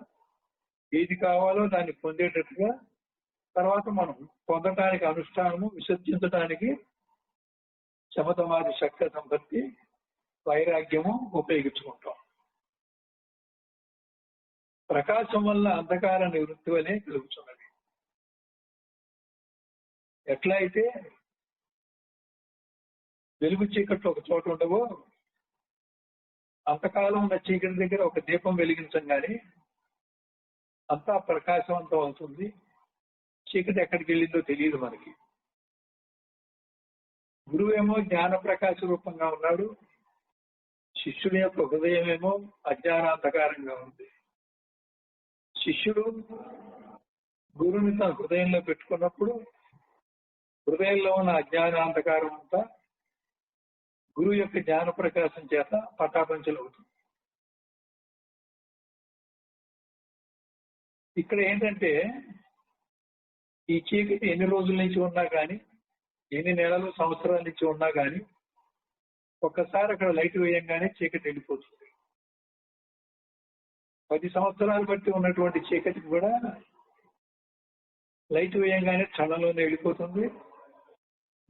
ఏది కావాలో దాన్ని పొందేటట్టుగా, తర్వాత మనం పొందటానికి అనుష్ఠానము, విసర్జించడానికి శమతమాది శక్తి సంపత్తి, వైరాగ్యము ఉపయోగించుకుంటాం. ప్రకాశం వల్ల అంధకార నివృత్తి వలె కలుగుతున్నది. ఎట్లా అయితే వెలుగు చీకట్లు ఒక చోట ఉండవో, అంతకాలం ఉన్న చీకటి దగ్గర ఒక దీపం వెలిగించంగానే అంతా ప్రకాశవంతం అవుతుంది. చీకటి ఎక్కడికి వెళ్ళిందో తెలియదు మనకి. గురువు ఏమో జ్ఞాన ప్రకాశ రూపంగా ఉన్నాడు, శిష్యుడి యొక్క హృదయం ఏమో అజ్ఞానాంధకారంగా ఉంది. శిష్యుడు గురువుని తన హృదయంలో పెట్టుకున్నప్పుడు హృదయంలో ఉన్న అజ్ఞానాంధకారం అంతా గురువు యొక్క జ్ఞాన ప్రకాశం చేత పటాపంచలవుతుంది. ఇక్కడ ఏంటంటే ఈ చీకటి ఎన్ని రోజుల నుంచి ఉన్నా కానీ, ఎన్ని నెలలు సంవత్సరాల నుంచి ఉన్నా కానీ, ఒక్కసారి అక్కడ లైట్ వేయంగానే చీకటి వెళ్ళిపోతుంది. 10 సంవత్సరాలు బట్టి ఉన్నటువంటి చీకటికి కూడా లైట్ వేయంగానే క్షణంలోనే వెళ్ళిపోతుంది.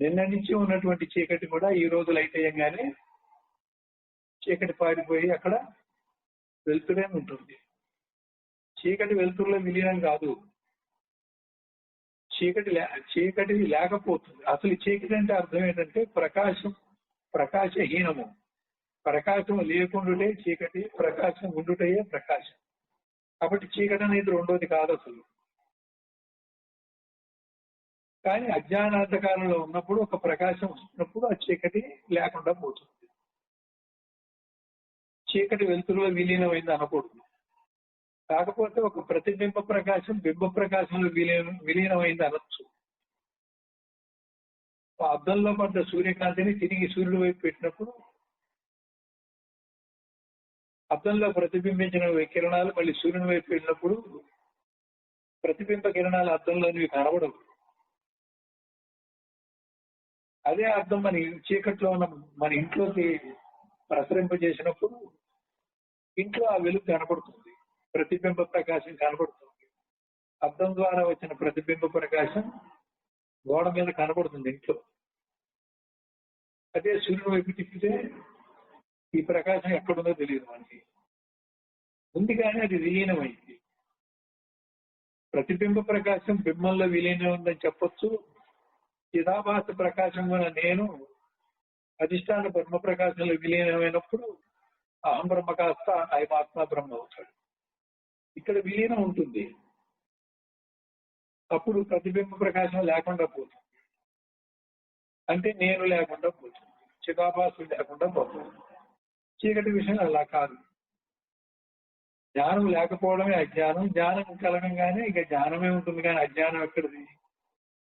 నిన్న నుంచి ఉన్నటువంటి చీకటి కూడా ఈ రోజు లైట్ వేయంగానే చీకటి పారిపోయి అక్కడ వెలుతురే ఉంటుంది. చీకటి వెలుతురులో విలీనం కాదు, చీకటి లేకపోతుంది. అసలు చీకటి అంటే అర్థం ఏంటంటే ప్రకాశహీనము. ప్రకాశం లేకుండాటే చీకటి, ప్రకాశం ఉండుటయే ప్రకాశం. కాబట్టి చీకటి అనేది రెండోది కాదు. అసలు కానీ అజ్ఞానాంధకారంలో ఉన్నప్పుడు ఒక ప్రకాశం వస్తున్నప్పుడు ఆ చీకటి లేకుండా పోతుంది. చీకటి వెలుతురులో విలీనమైంది అనకూడదు. కాకపోతే ఒక ప్రతిబింబ ప్రకాశం బింబ ప్రకాశంలో విలీనమైంది అనొచ్చు. అద్దంలో పడ్డ సూర్యకాంతిని తిరిగి సూర్యుడి వైపు పెట్టినప్పుడు అద్దంలో ప్రతిబింబించిన కిరణాలు మళ్ళీ సూర్యుని వైపు వెళ్ళినప్పుడు ప్రతిబింబ కిరణాలు అద్దంలోనివి కనబడవు. అదే అద్దం మన చీకట్లో ఉన్న మన ఇంట్లోకి ప్రసరింపజేసినప్పుడు ఇంట్లో ఆ వెలుగు కనబడుతుంది, ప్రతిబింబ ప్రకాశం కనబడుతుంది. అద్దం ద్వారా వచ్చిన ప్రతిబింబ ప్రకాశం గోడ మీద కనబడుతుంది ఇంట్లో. అదే సూర్యుని వైపు తిప్పితే ఈ ప్రకాశం ఎక్కడుందో తెలియదు మనకి. ఉంది కానీ అది విలీనమైంది. ప్రతిబింబ ప్రకాశం బింబంలో విలీనం ఉందని చెప్పొచ్చు. చిదాభాస ప్రకాశం కూడా నేను అధిష్టాన బ్రహ్మ ప్రకాశంలో విలీనమైనప్పుడు అహం బ్రహ్మ కాస్త అయమాత్మ బ్రహ్మ అవుతాడు. ఇక్కడ విలీనం ఉంటుంది. అప్పుడు ప్రతిబింబ ప్రకాశం లేకుండా పోతుంది. అంటే నేను లేకుండా పోతుంది, చిదాభాసం లేకుండా పోతుంది. చీకటి విషయం అలా కాదు. జ్ఞానం లేకపోవడమే అజ్ఞానం. జ్ఞానం కలగంగానే ఇక జ్ఞానమే ఉంటుంది, కానీ అజ్ఞానం ఎక్కడిది?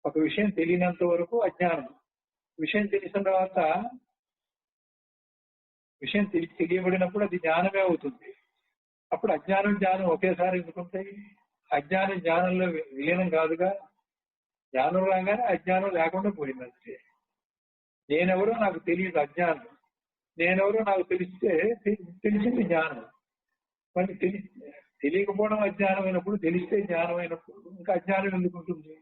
ఒక విషయం తెలియనంత వరకు అజ్ఞానం. విషయం తెలిసిన తర్వాత విషయం తెలియబడినప్పుడు అది జ్ఞానమే అవుతుంది. అప్పుడు అజ్ఞానం జ్ఞానం ఒకేసారి ఎందుకుంటాయి? అజ్ఞానం జ్ఞానంలో విలీనం కాదుగా. జ్ఞానం రాగానే అజ్ఞానం లేకుండా పోయిందంటే నేనెవరో నాకు తెలియదు అజ్ఞానం. నేనెవరో నాకు తెలిసింది జ్ఞానం. మరి తెలియకపోవడం అజ్ఞానం అయినప్పుడు, తెలిస్తే జ్ఞానం అయినప్పుడు ఇంకా అజ్ఞానం ఎందుకు ఉంటుంది?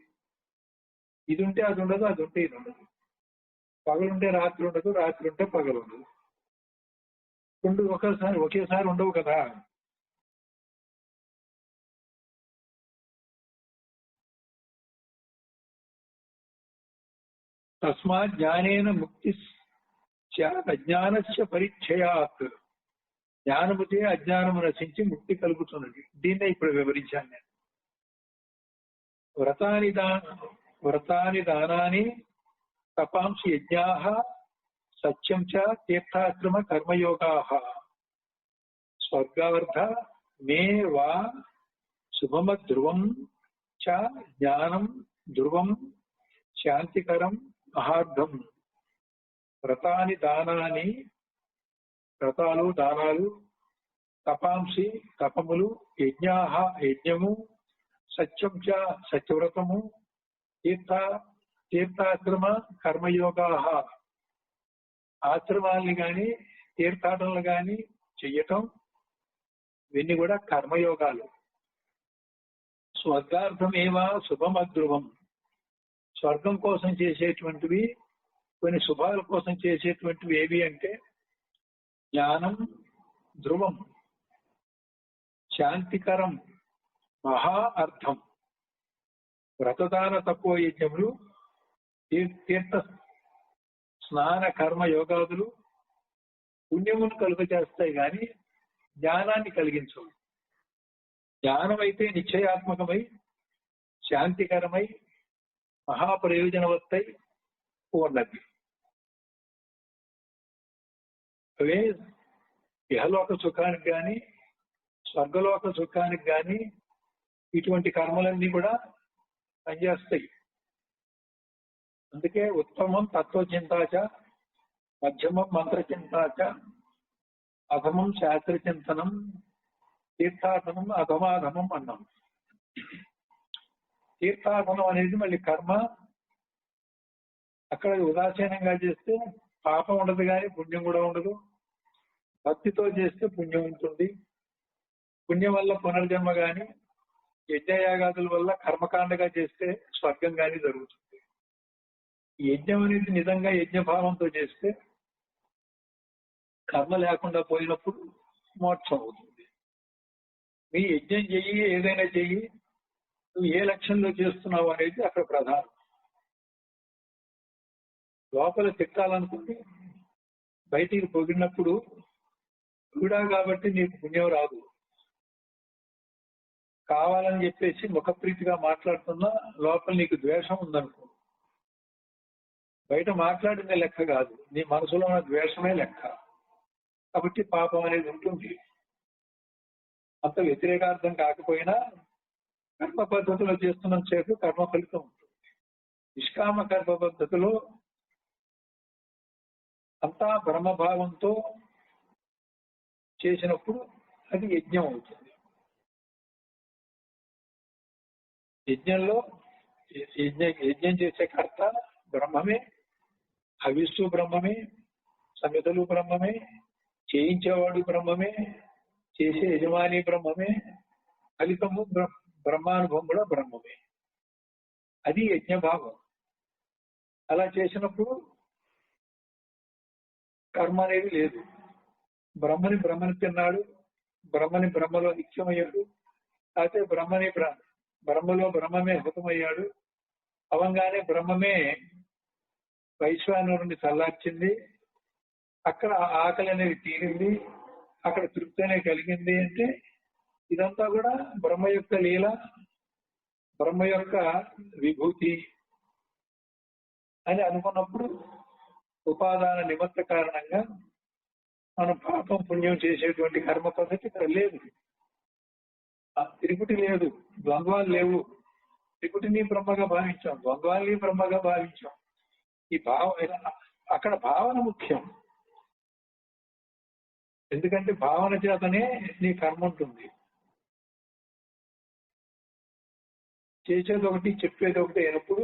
ఇది ఉంటే అది ఉండదు, అది ఉంటే ఇది ఉండదు. పగలుంటే రాత్రి ఉండదు, రాత్రి ఉంటే పగలు ఉండదు. రెండు ఒకేసారి ఉండవు కదా. తస్మాత్ జ్ఞానేన ముక్తి అజ్ఞానస్య పరిచ్ఛయాత్. జ్ఞానముతే అజ్ఞానము నశించి ముక్తి కలుగుతున్నది. దీన్నే ఇప్పుడు వివరించాను నేను. వ్రతాని దానాని తపాంసి యజ్ఞాః సత్యం చ తీర్థాశ్రమ కర్మయోగాః స్వర్గార్థ మే వా శుభమధ్రువం చ జ్ఞానం ధ్రువం శాంతికరం మహార్థం. వ్రతాని దానాని, వ్రతాలు దానాలు, తపాంసి తపములు, యజ్ఞాః యజ్ఞము, సత్యం చ సత్యవ్రతము, తీర్థాశ్రమ కర్మయోగాః ఆశ్రమాలని గాని తీర్థాటనలు గాని చెయ్యటం, ఇవన్నీ కూడా కర్మయోగాలు. స్వర్గార్థమేవా శుభమధ్రువం. స్వర్గం కోసం చేసేటువంటివి, కొన్ని శుభాల కోసం చేసేటువంటివి ఏవి అంటే జ్ఞానం ధ్రువం, శాంతికరం, మహా అర్థం. వ్రతదాన తపోయజ్ఞములు, తీర్థ స్నాన కర్మ యోగాదులు పుణ్యమును కలుగ చేస్తాయి కానీ జ్ఞానాన్ని కలిగించవు. జ్ఞానం అయితే నిశ్చయాత్మకమై శాంతికరమై మహాప్రయోజనవత్తై ఉన్నది. అవే ఇహలోక సుఖానికి కానీ స్వర్గలోక సుఖానికి కానీ ఇటువంటి కర్మలన్నీ కూడా పనిచేస్తాయి. అందుకే ఉత్తమం తత్వచింతాచ, మధ్యమం మంత్రచింతాచ, అధమం శాస్త్రచింతనం, తీర్థాటనం అధమాధమం అన్నాం. తీర్థాటనం అనేది మళ్ళీ కర్మ. అక్కడ ఉదాసీనంగా చేస్తే పాపం ఉండదు కానీ పుణ్యం కూడా ఉండదు. భక్తితో చేస్తే పుణ్యం ఉంటుంది. పుణ్యం వల్ల పునర్జన్మ గాని, యజ్ఞయాగాదుల వల్ల కర్మకాండగా చేస్తే స్వర్గం గాని జరుగుతుంది. ఈ యజ్ఞం అనేది నిజంగా యజ్ఞభావంతో చేస్తే కర్మ లేకుండా పోయినప్పుడు మోక్షం అవుతుంది. మీ యజ్ఞం చెయ్యి, ఏదైనా చెయ్యి, నువ్వు ఏ లక్ష్యంలో చేస్తున్నావు అనేది అక్కడ ప్రధానం. లోపల తిట్టాలనుకుంటే బయటికి పొగిడినప్పుడు కూడా కాబట్టి నీకు పుణ్యం రాదు. కావాలని చెప్పేసి ముఖప్రీతిగా మాట్లాడుతున్నా లోపల నీకు ద్వేషం ఉందనుకో, బయట మాట్లాడిందే లెక్క కాదు, నీ మనసులో ఉన్న ద్వేషమే లెక్క. కాబట్టి పాపం అనేది ఉంటుంది. అంత వ్యతిరేకార్థం కాకపోయినా కర్మ పద్ధతిలో చేస్తున్న సేపు కర్మ ఫలితం ఉంటుంది. నిష్కామ కర్మ పద్ధతిలో అంతా బ్రహ్మభావంతో చేసినప్పుడు అది యజ్ఞం అవుతుంది. యజ్ఞంలో యజ్ఞం చేసే కర్త బ్రహ్మమే, హవిస్సు బ్రహ్మమే, సమితలు బ్రహ్మమే, చేయించేవాడు బ్రహ్మమే, చేసే యజమాని బ్రహ్మమే, ఫలితము బ్రహ్మానుభవం కూడా బ్రహ్మమే. అది యజ్ఞభావం. అలా చేసినప్పుడు కర్మ అనేది లేదు. బ్రహ్మని తిన్నాడు, బ్రహ్మలో నిత్యమయ్యాడు, అయితే బ్రహ్మలో బ్రహ్మమే హృతమయ్యాడు. అవంగానే బ్రహ్మమే వైశ్వానరుని చల్లార్చింది, అక్కడ ఆకలి అనేది తీరింది, అక్కడ తృప్తి అనేది కలిగింది. అంటే ఇదంతా కూడా బ్రహ్మ యొక్క లీల, బ్రహ్మ యొక్క విభూతి అని అనుకున్నప్పుడు ఉపాదాన నిమిత్త కారణంగా మనం పాపం పుణ్యం చేసేటువంటి కర్మ పద్ధతి ఇక్కడ లేదు. త్రిపుటి లేదు, ద్వంద్వాలు లేవు. త్రిపుటిని బ్రహ్మగా భావించాం, ద్వంద్వాల్ని బ్రహ్మగా భావించాం. ఈ అక్కడ భావన ముఖ్యం. ఎందుకంటే భావన చేతనే నీ కర్మ ఉంటుంది. చేసేది ఒకటి, చెప్పేది ఒకటి అయినప్పుడు,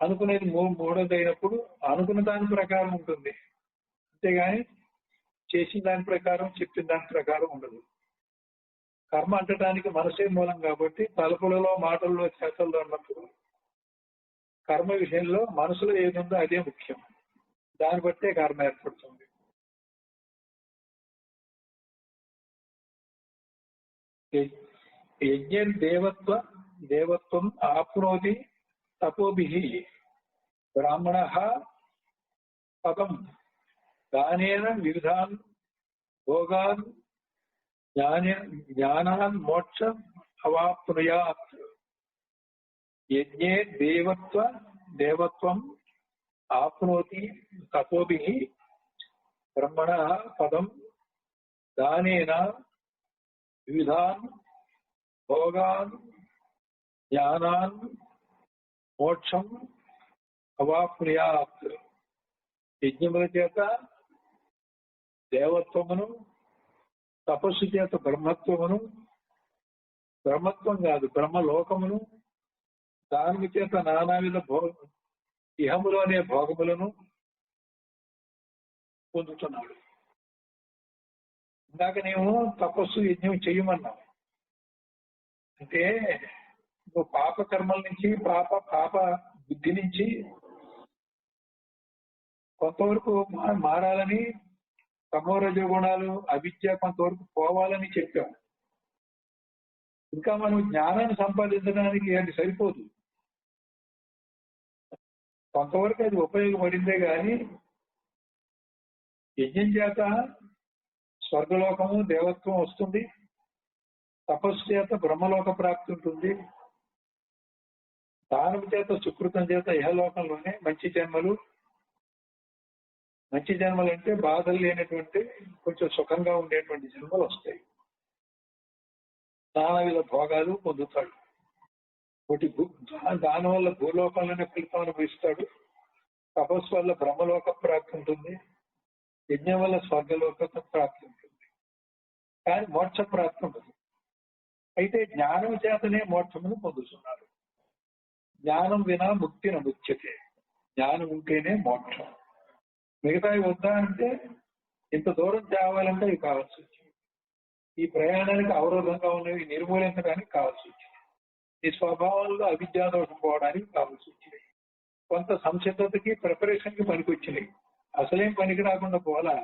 అనుకునేది మూడోది అయినప్పుడు అనుకున్న దాని ప్రకారం ఉంటుంది, అంతేగాని చేసిన దాని ప్రకారం చెప్పిన దాని ప్రకారం ఉండదు. కర్మ అంటడానికి మనసే మూలం కాబట్టి తలుపులలో, మాటల్లో, చేతల్లో ఉన్నప్పుడు కర్మ విషయంలో మనసులో ఏది ఉందో అదే ముఖ్యం. దాన్ని బట్టే కర్మ ఏర్పడుతుంది. యజ్ఞం దేవత్వం ఆప్నోతి తపోభిః బ్రాహ్మణః పదం దానేన వివిధాన్ భోగాన్ జ్ఞానాన్ మోక్ష అవాప్నుయాత్. యజ్ఞే దేవత్వం ఆప్నోతి తపోభిః బ్రహ్మణః పదం దానేన వివిధాన్ భోగాన్ జ్ఞానాన్ మోక్షం అవాప్నుయాత్. యజ్ఞముల చేత దేవత్వమును, తపస్సు చేత బ్రహ్మత్వమును, బ్రహ్మత్వం కాదు బ్రహ్మలోకమును, దాని చేత నానావిధ ఇహములోనే భోగములను పొందుతున్నాడు. ఇందాక నేను తపస్సు యజ్ఞం చెయ్యమన్నావు అంటే నువ్వు పాప కర్మల నుంచి, పాప బుద్ధి నుంచి కొంతవరకు మారాలని, తమోరజ గుణాలు, అవిద్య కొంతవరకు పోవాలని చెప్పాం. ఇంకా మనం జ్ఞానాన్ని సంపాదించడానికి అది సరిపోదు. కొంతవరకు అది ఉపయోగపడిందే కానీ యజ్ఞం చేత స్వర్గలోకము, దేవత్వం వస్తుంది, తపస్సు చేత బ్రహ్మలోక ప్రాప్తి ఉంటుంది, దానం చేత సుకృతం చేత ఇహలోకంలోనే మంచి జన్మలు అంటే బాధలు లేనటువంటి కొంచెం సుఖంగా ఉండేటువంటి జన్మలు వస్తాయి. నానావిధ భోగాలు పొందుతాడు. ఒకటి దాని వల్ల భూలోకంలోనే ఫలితం అనుభవిస్తాడు, తపస్సు వల్ల బ్రహ్మలోక ప్రాప్తి ఉంటుంది, యజ్ఞం వల్ల స్వర్గలోక ప్రాప్తి ఉంటుంది, కానీ మోక్ష ప్రాప్తి ఉండదు. అయితే జ్ఞానం చేతనే మోక్షమును పొందుతున్నారు. జ్ఞానం వినా ముక్తి నముచ్యతే. జ్ఞానం ఉంటేనే మోక్షం. మిగతావి వద్దా అంటే ఇంత దూరం తేవాలంటే ఇవి కావాల్సి వచ్చింది. ఈ ప్రయాణానికి అవరోధంగా ఉన్నవి నిర్మూలించడానికి కావాల్సి వచ్చింది. ఈ స్వభావంలో అవిద్యాదోషం పోవడానికి కావాల్సి వచ్చింది. కొంత సంసిద్ధతకి, ప్రిపరేషన్ కి పనికి వచ్చినాయి. అసలేం పనికి రాకుండా పోవాలా.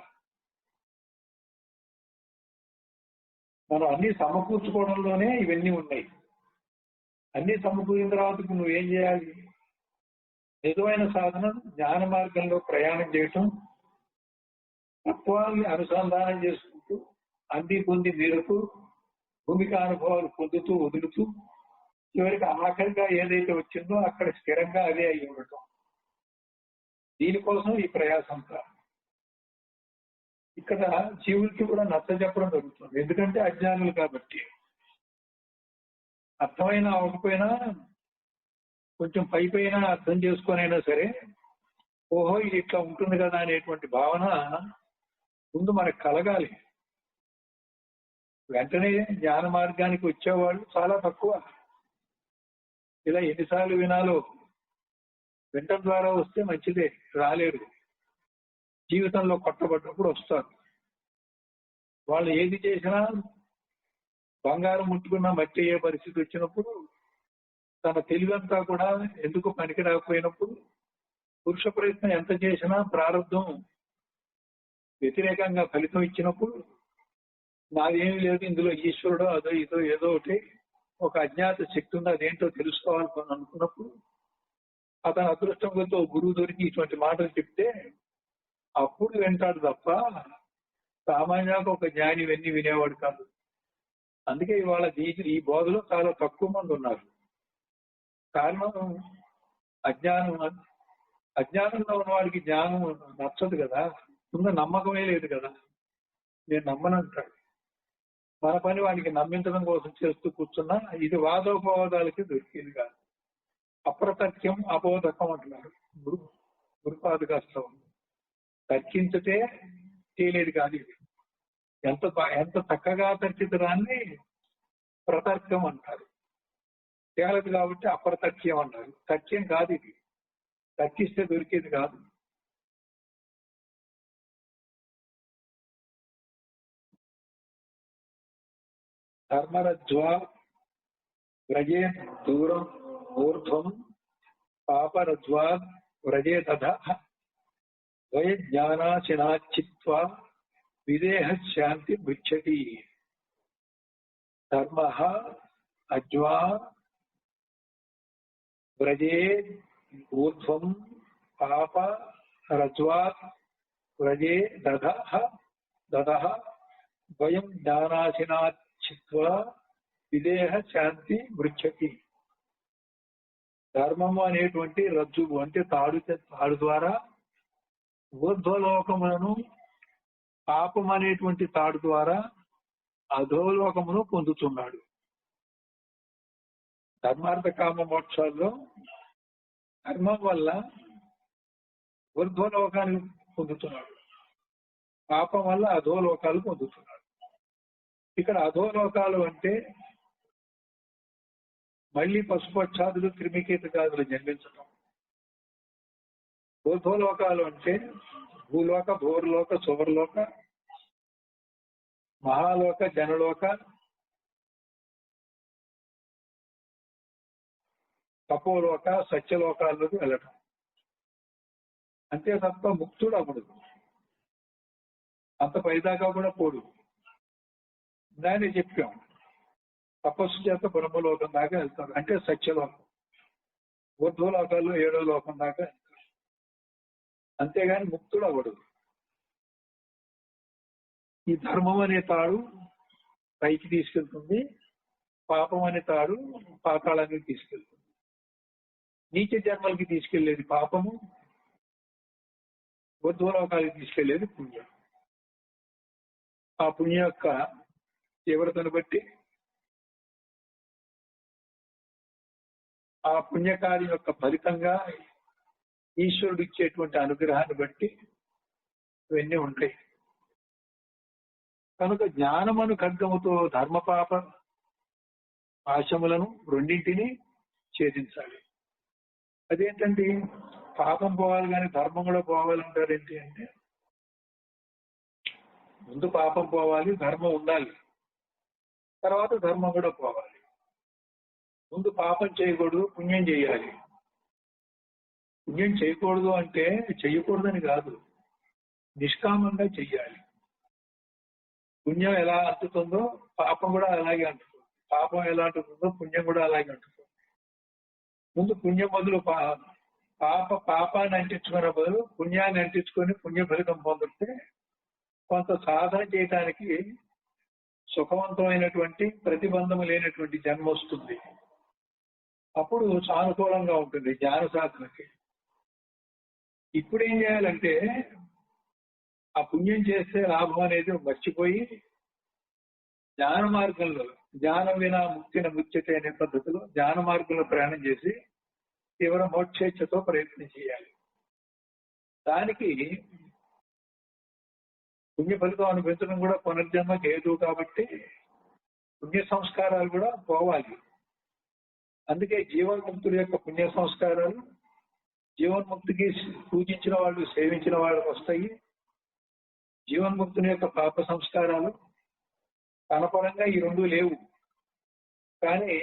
మనం అన్ని సమకూర్చుకోవడంలోనే ఇవన్నీ ఉన్నాయి. అన్ని సమకూరిన తర్వాత నువ్వేం చేయాలి? నిజమైన సాధన జ్ఞాన మార్గంలో ప్రయాణం చేయటం, తత్వాన్ని అనుసంధానం చేసుకుంటూ అంది పొంది మీరుతూ భూమిక అనుభవాలు పొందుతూ వదులుతూ చివరికి ఆఖరిగా ఏదైతే వచ్చిందో అక్కడ స్థిరంగా అదే అయి ఉండటం. దీనికోసం ఈ ప్రయాసంతా. ఇక్కడ జీవులకి కూడా నచ్చ చెప్పడం జరుగుతుంది. ఎందుకంటే అజ్ఞానులు కాబట్టి. అర్థమైనా అవ్వకపోయినా కొంచెం పైన అర్థం చేసుకొనైనా సరే, ఓహో ఇది ఇట్లా ఉంటుంది కదా అనేటువంటి భావన ముందు మనకు కలగాలి. వెంటనే జ్ఞాన మార్గానికి వచ్చేవాళ్ళు చాలా తక్కువ. ఇలా ఎన్నిసార్లు వినాలో. వినటం ద్వారా వస్తే మంచిదే, రాలేరు. జీవితంలో కొట్టబడ్డప్పుడు వస్తారు. వాళ్ళు ఏది చేసినా బంగారం ముట్టుకున్న మట్టి అయ్యే పరిస్థితి వచ్చినప్పుడు, తన తెలివంతా కూడా ఎందుకు పనికి రాకపోయినప్పుడు, పురుష ప్రయత్నం ఎంత చేసినా ప్రారంభం వ్యతిరేకంగా ఫలితం ఇచ్చినప్పుడు, నాదేమీ లేదు ఇందులో ఈశ్వరుడు అదో ఇదో ఏదో ఒకటి ఒక అజ్ఞాత శక్తి ఉంది, అదేంటో తెలుసుకోవాలని అనుకున్నప్పుడు అతను అదృష్టంతో గురువు దొరికి ఇటువంటి మాటలు చెప్తే అప్పుడు వింటాడు తప్ప సామాన్యంగా ఒక జ్ఞాని ఇవన్నీ వినేవాడు కాదు. అందుకే ఇవాళ ఈ బోధలో చాలా తక్కువ మంది ఉన్నారు. కారణం అజ్ఞానంలో ఉన్న వాడికి జ్ఞానం నచ్చదు కదా, ముందు నమ్మకమే లేదు కదా. నేను నమ్మనంటాడు. మన పని వాడికి నమ్మించడం కోసం చేస్తూ కూర్చున్నా ఇది వాదోపవాదాలకి దొరికేది కాదు. అప్రతర్క్యం అబోధకం అంటున్నారు గురుపాదకాస్త్రం. తర్కించితే తేలేది కాదు ఇది. ఎంత చక్కగా తర్కితరాన్ని ప్రతర్కం అంటారు. తేలదు కాబట్టి అప్రతర్క్యం అంటారు. తర్క్యం కాదు ఇది, తర్కిస్తే దొరికేది కాదు. ధర్మరజ్వా వ్రజే దూరం ఊర్ధ్వం పాపరజ్వా వ్రజే తథ వయజ్ఞానాశినాచిత్వా విదేహ శాంతి మృచ్చతి. ధర్మ అజ్వా వ్రజే ఊర్ధ్వం పాప రజ్వా వ్రజే దధ వయం జ్ఞానాశినాచిత్వా విదేహ శాంతి మృచ్చతి. ధర్మము అనేటువంటి రజ్జువు అంటే తాడు ద్వారా ఊర్ధ్వలోకములను, పాపం అనేటువంటి తాడు ద్వారా అధోలోకమును పొందుతున్నాడు. ధర్మార్థ కామ మోక్షాల్లో ధర్మం వల్ల ఊర్ధ్వలోకాన్ని పొందుతున్నాడు, పాపం వల్ల అధోలోకాలు పొందుతున్నాడు. ఇక్కడ అధోలోకాలు అంటే మళ్ళీ పశుపక్షాదులు క్రిమికీటకాదులు జన్మించటం. ఊర్ధ్వలోకాలు అంటే భూలోక, భూర్లోక, సువర్లోక, మహాలోక, జనలోక, తపోలోక, సత్యలోకాల్లోకి వెళ్ళటం. అంతే తప్ప ముక్తుడు అవ్వడు. అంత పైదాకా కూడా పోడు. దాన్ని చెప్పాం, తపస్సు చేత బ్రహ్మలోకం దాకా వెళ్తారు, అంటే సత్యలోకం. ఊర్ధ్వలోకాల్లో 7వ లోకం దాకా వెళ్తారు. అంతేగాని ముక్తుడు అవ్వడు. ఈ ధర్మం అనే తాడు పైకి తీసుకెళ్తుంది, పాపం అనే తాడు పాతాళానికి తీసుకెళ్తుంది. నీచ జన్మలకి తీసుకెళ్లేది పాపము, ఊర్ధ్వలోకాలకి తీసుకెళ్లేది పుణ్యం. ఆ పుణ్యం యొక్క తీవ్రతను బట్టి, ఆ పుణ్యకార్యం యొక్క ఫలితంగా ఈశ్వరుడు ఇచ్చేటువంటి అనుగ్రహాన్ని బట్టి ఇవన్నీ ఉంటాయి. కనుక జ్ఞానమను ఖడ్గముతో ధర్మపాప ఆశములను రెండింటినీ ఛేదించాలి. అదేంటండి, పాపం పోవాలి కానీ ధర్మం కూడా పోవాలంటారు ఏంటి అంటే, ముందు పాపం పోవాలి, ధర్మం ఉండాలి, తర్వాత ధర్మం కూడా పోవాలి. ముందు పాపం చేయకూడదు, పుణ్యం చేయాలి. పుణ్యం చేయకూడదు అంటే చెయ్యకూడదని కాదు, నిష్కామంగా చెయ్యాలి. పుణ్యం ఎలా అంటుతుందో పాపం కూడా అలాగే అంటుతుంది, పాపం ఎలా అంటుతుందో పుణ్యం కూడా అలాగే అంటుతుంది. ముందు పుణ్యం బదులు పాపాన్ని అంటించుకునే బదులు పుణ్యాన్ని అంటించుకొని పుణ్య ఫలితం పొందితే కొంత సాధన చేయటానికి సుఖవంతమైనటువంటి ప్రతిబంధము లేనటువంటి జన్మ వస్తుంది. అప్పుడు సానుకూలంగా ఉంటుంది జ్ఞాన సాధనకి. ఇప్పుడు ఏం చేయాలంటే ఆ పుణ్యం చేస్తే లాభం అనేది మర్చిపోయి జ్ఞాన మార్గంలో జ్ఞానం వినా ముక్తిన ముచ్యతే అనే పద్ధతిలో జ్ఞాన మార్గంలో ప్రయాణం చేసి తీవ్ర మోక్షేచ్ఛతో ప్రయత్నం చేయాలి. దానికి పుణ్య ఫలితం అనిపించడం కూడా పునర్జన్మకి హేతువు కాబట్టి పుణ్య సంస్కారాలు కూడా పోవాలి. అందుకే జీవన్ముక్తుల యొక్క పుణ్య సంస్కారాలు జీవన్ముక్తికి పూజించిన వాళ్ళు సేవించిన వాళ్ళకి వస్తాయి. జీవన్ముక్తుని యొక్క పాప సంస్కారాలు కనపరంగా ఈ రెండు లేవు, కానీ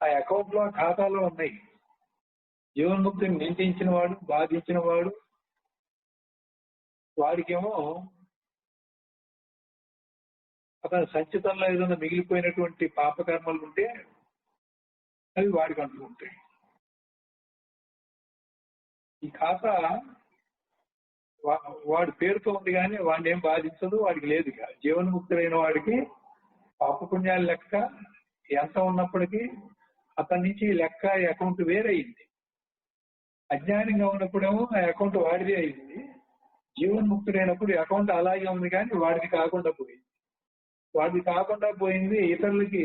ఆ అకౌంట్ లో ఖాతాలో ఉన్నాయి. జీవన్ముక్తిని నిందించిన వాడు బాధించిన వాడు వాడికేమో అతని సంచితంలో ఏదైనా మిగిలిపోయినటువంటి పాపకర్మలు ఉంటే అవి వాడికి అంటుకుంటాయి. ఈ ఖాతా వాడి పేరుతో ఉంది కానీ వాడిని ఏం బాధించదు, వాడికి లేదు. జీవన్ముక్తులైన వాడికి పాపపుణ్యాల లెక్క ఎంత ఉన్నప్పటికీ అతని నుంచి లెక్క అకౌంట్ వేరయింది. అజ్ఞానంగా ఉన్నప్పుడేమో ఆ అకౌంట్ వాడిదే అయింది. జీవన్ముక్తుడైనప్పుడు అకౌంట్ అలాగే ఉంది కానీ వాడిది కాకుండా పోయింది. వాడిది కాకుండా పోయింది ఇతరులకి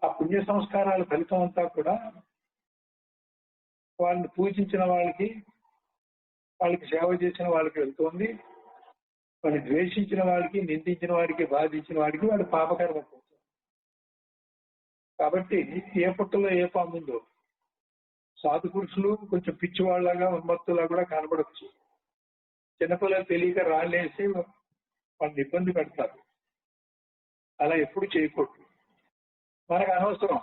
ఆ పుణ్య సంస్కారాల ఫలితం అంతా కూడా వాళ్ళని పూజించిన వాళ్ళకి సేవ చేసిన వాళ్ళకి వెళ్తుంది. వాళ్ళని ద్వేషించిన వాడికి నిందించిన వాడికి బాధించిన వాడికి వాడు పాపకర్మ పోతుంది. కాబట్టి ఏ పుట్టలో ఏ పాముందో సాధు పురుషులు కొంచెం పిచ్చివాళ్లాగా ఉన్మత్తులా కూడా కనబడవచ్చు. చిన్నపిల్లలు తెలియక రాళ్ళేసి వాళ్ళని ఇబ్బంది పెడతారు. అలా ఎప్పుడు చేయకూడదు. మనకు అనవసరం,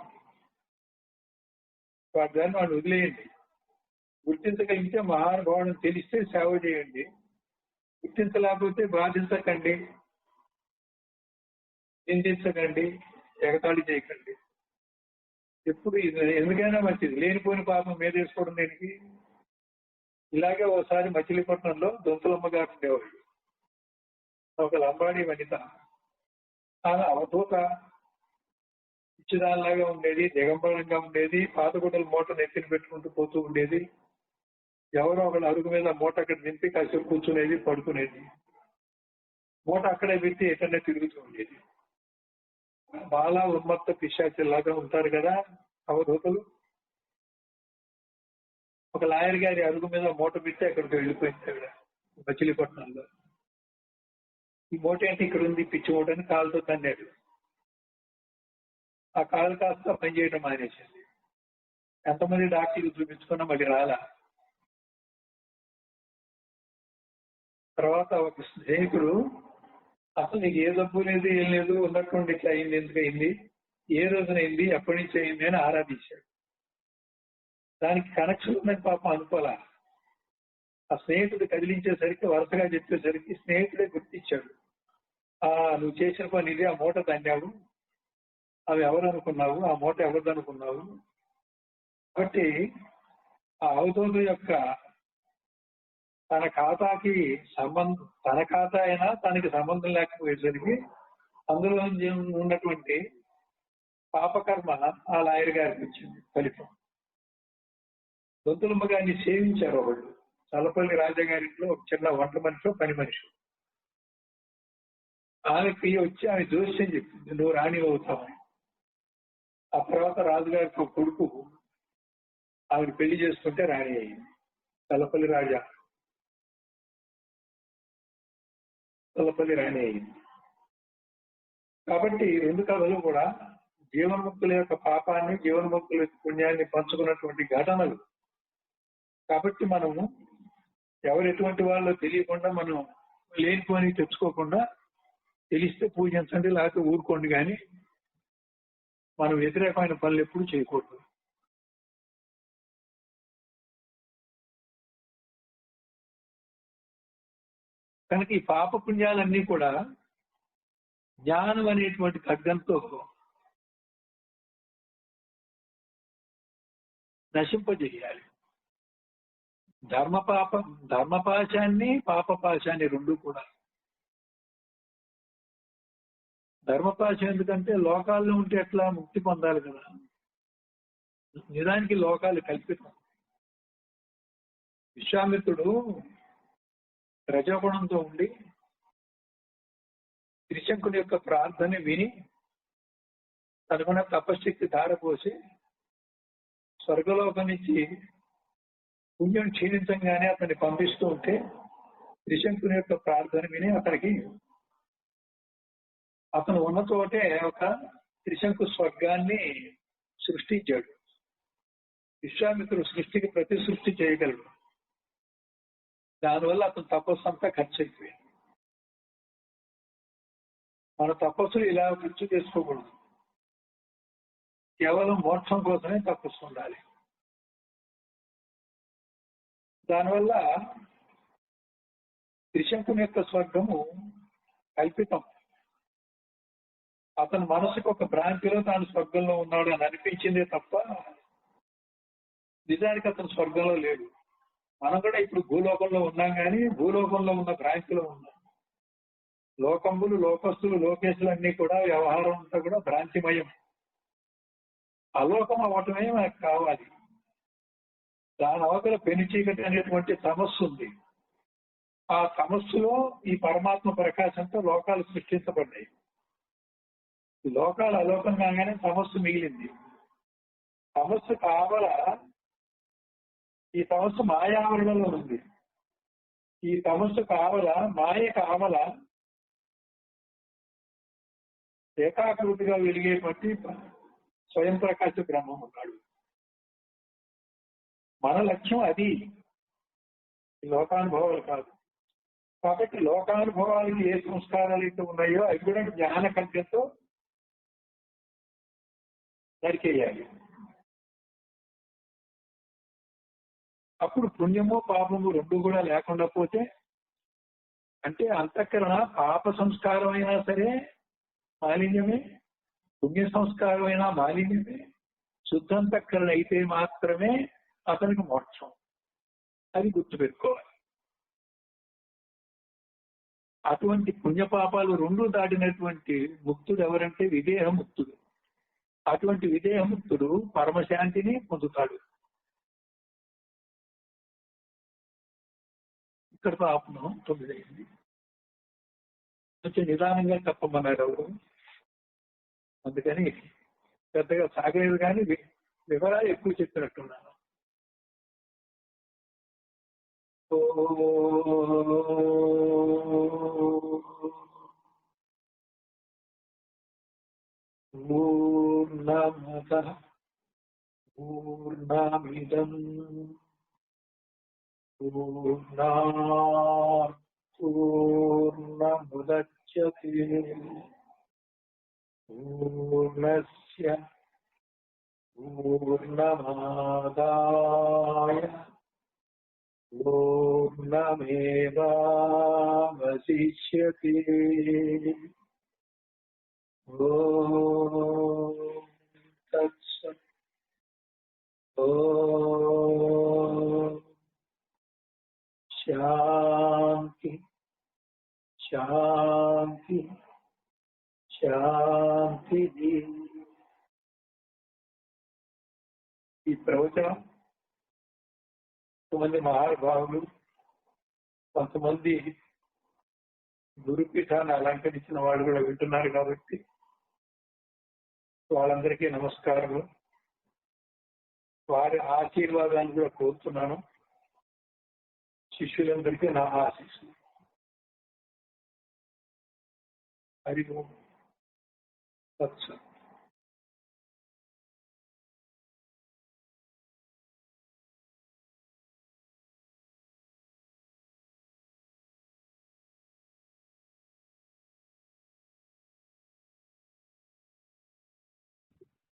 వాటి దాన్ని వాడిని వదిలేయండి. గుర్తించగలిగితే మహానుభావుని తెలిస్తే సేవ చేయండి, గుర్తించలేకపోతే బాధించకండి, నిందించకండి, ఎగతాళి చేయకండి. ఎప్పుడు ఎందుకైనా మంచిది. లేనిపోయిన పాపం మీద వేసుకోవడం దేనికి? ఇలాగే ఒకసారి మచిలీపట్నంలో దొంతులమ్మ గారు ఉండేవాళ్ళు. ఒక లంబాడి వనిత. ఆమె అవధూత పిచ్చిదానిలాగా ఉండేది, దిగంబరంగా ఉండేది, పాతగుడ్డల మూట నెత్తిన పెట్టుకుంటూ పోతూ ఉండేది. ఎవరో ఒకళ్ళు అరుగు మీద మూట అక్కడ నింపి కాసేపు కూర్చునేది, పడుకునేది. మూట అక్కడే పెట్టి ఎక్కడనే తిరుగుతూ ఉండేది. బాలా ఉన్మత్త పిశాచిలాగా ఉంటారు కదా అవధూతలు. ఒక లాయర్ గారి అరుగు మీద మూట పెట్టి అక్కడికి వెళ్ళిపోయింది అక్కడ మచిలీపట్నంలో. ఈ మూట ఏంటి ఇక్కడ ఉంది, పిచ్చి మూట అని కాలుతో తన్నాడు. ఆ కాలు కాస్త పనిచేయడం మానేసింది. ఎంతమంది డాక్టర్లు చూపించుకున్నా మళ్ళీ రాలా. తర్వాత ఒక స్నేహితుడు, అసలు నీకు ఏ జబ్బు లేదు ఏం లేదు, ఉన్నటువంటి ఇట్లా అయింది, ఎందుకు అయింది, ఏ రోజున అయింది, ఎప్పటి నుంచి అయింది అని ఆరాధించాడు. దానికి కనెక్షన్ ఉందని పాపం అనుకోలే. ఆ స్నేహితుడు కదిలించేసరికి వరుసగా చెప్పేసరికి స్నేహితుడే గుర్తించాడు. నువ్వు చేసిన పని ఇది, ఆ మూట తన్నావు, అవి ఎవరు అనుకున్నావు, ఆ మూట ఎవరిది అనుకున్నావు. కాబట్టి ఆ అవధూత యొక్క తన ఖాతాకి తన ఖాతా అయినా తనకి సంబంధం లేకపోయేసరికి అందులో ఉన్నటువంటి పాపకర్మ ఆ లాయర్ గారికి వచ్చింది ఫలితం. దొంతులమ్మ గారిని సేవించారు వాళ్ళు. చల్లపల్లి రాజాగారింట్లో ఒక చిన్న వంట మనిషి, పని మనిషి. ఆమెకి వచ్చి ఆమె జోస్యం చెప్పింది, నువ్వు రాణి అవుతావని. ఆ తర్వాత రాజుగారికి ఒక కొడుకు ఆమెను పెళ్లి చేసుకుంటే రాణి అయింది. చల్లపల్లి రాణి అయింది. కాబట్టి రెండు కథలు కూడా జీవన్ముక్తుల యొక్క పాపాన్ని, జీవన్ముక్తుల యొక్క పుణ్యాన్ని పంచుకున్నటువంటి ఘటనలు. కాబట్టి మనము ఎవరు ఎటువంటి వాళ్ళో తెలియకుండా మనం లేనిపోని తెచ్చుకోకుండా, తెలిస్తే పూజించండి, లేకపోతే ఊరుకోండి, కానీ మనం వ్యతిరేకమైన పనులు ఎప్పుడు చేయకూడదు. కనుక ఈ పాప పుణ్యాలన్నీ కూడా జ్ఞానం అనేటువంటి ఖడ్గంతో నశింపజేయాలి. ధర్మపాశాన్ని పాపపాశాన్ని రెండు కూడా ధర్మపాశం ఎందుకంటే లోకాల్లో ఉంటే ఎట్లా ముక్తి పొందాలి కదా. నిజానికి లోకాలు కల్పితం. విశ్వామిత్రుడు రజోగుణంతో ఉండి త్రిశంకుని యొక్క ప్రార్థన విని తనకున్న తపశక్తి ధారపోసి స్వర్గలోకం నుంచి పుణ్యం క్షీణించగానే అతన్ని పంపిస్తూ ఉంటే త్రిశంకుని యొక్క ప్రార్థన విని అతను ఉన్న చోటే ఒక త్రిశంకు స్వర్గాన్ని సృష్టించాడు. విశ్వామిత్రుడు సృష్టికి ప్రతి సృష్టి చేయగలడు. దానివల్ల అతను తపస్సు అంతా ఖర్చు అయిపోయింది. మన తపస్సులు ఇలా ఖర్చు చేసుకోకూడదు. కేవలం మోక్షం కోసమే తపస్సు ఉండాలి. దానివల్ల త్రిశంకుని యొక్క స్వర్గము కల్పితం. అతని మనసుకు ఒక భ్రాంతిలో తాను స్వర్గంలో ఉన్నాడు అని అనిపించిందే తప్ప నిజానికి అతను స్వర్గంలో లేడు. మనం కూడా ఇప్పుడు భూలోకంలో ఉన్నాం, కానీ భూలోకంలో ఉన్న భ్రాంతిలో ఉన్నాం. లోకంబులు, లోకస్తులు, లోకేశులు అన్ని కూడా వ్యవహారం అంతా కూడా భ్రాంతిమయం. అలోకం అవ్వటమే మనకు కావాలి. దాని అవతల పెనుచీకటి అనేటువంటి సమస్య ఉంది. ఆ సమస్యలో ఈ పరమాత్మ ప్రకాశంతో లోకాలు సృష్టించబడ్డాయి. ఈ లోకాలు అలోకం కాగానే సమస్య మిగిలింది. సమస్య కావాల ఈ సమస్య మాయావరణలో ఉంది. ఈ సమస్య కావాల మాయ కావాల ఏకాకృతిగా వెలిగేటువంటి స్వయం ప్రకాశ బ్రహ్మం ఉన్నాడు. మన లక్ష్యం అది, లోకానుభవాలు కాదు. కాబట్టి లోకానుభవాలకి ఏ సంస్కారాలు అయితే ఉన్నాయో అవి కూడా జ్ఞాన ఖడ్గంతో నరికేయాలి. అప్పుడు పుణ్యము పాపము రెండు కూడా లేకుండా పోతే, అంటే అంతఃకరణ పాప సంస్కారం అయినా సరే మాలిన్యమే, పుణ్య సంస్కారం అయినా మాలిన్యమే. శుద్ధంతఃకరణ అయితే మాత్రమే అతనికి మోక్షం. అది గుర్తుపెట్టుకోవాలి. అటువంటి పుణ్యపాపాలు రెండు దాటినటువంటి ముక్తుడు ఎవరంటే విదేహముక్తుడు. అటువంటి విదేహముక్తుడు పరమశాంతిని పొందుతాడు. ఇక్కడితో ఆపడం 9 అయింది. కొంచెం నిదానంగా చెప్పమన్నారు ఎవరు, అందుకని పెద్దగా సాగలేదు, కానీ వివరాలు ఎక్కువ చెప్పినట్టున్నాను. పూర్ణమదః పూర్ణమిదం పూర్ణాత్ పూర్ణముదచ్యతే పూర్ణస్య పూర్ణమాదాయ పూర్ణమేవావశిష్యతే. ఓం తత్సత్. ఓం శాంతి శాంతి శాంతి. ఈ ప్రవచనం కొంతమంది మహానుభావులు, కొంతమంది గురుపీఠాన్ని అలంకరించిన వాళ్ళు కూడా వింటున్నారు కాబట్టి వాళ్ళందరికీ నమస్కారము. వారి ఆశీర్వాదాన్ని కూడా కోరుతున్నాను. శిష్యులందరికీ నా ఆశీస్సులు. హరి ఓం తత్సత్.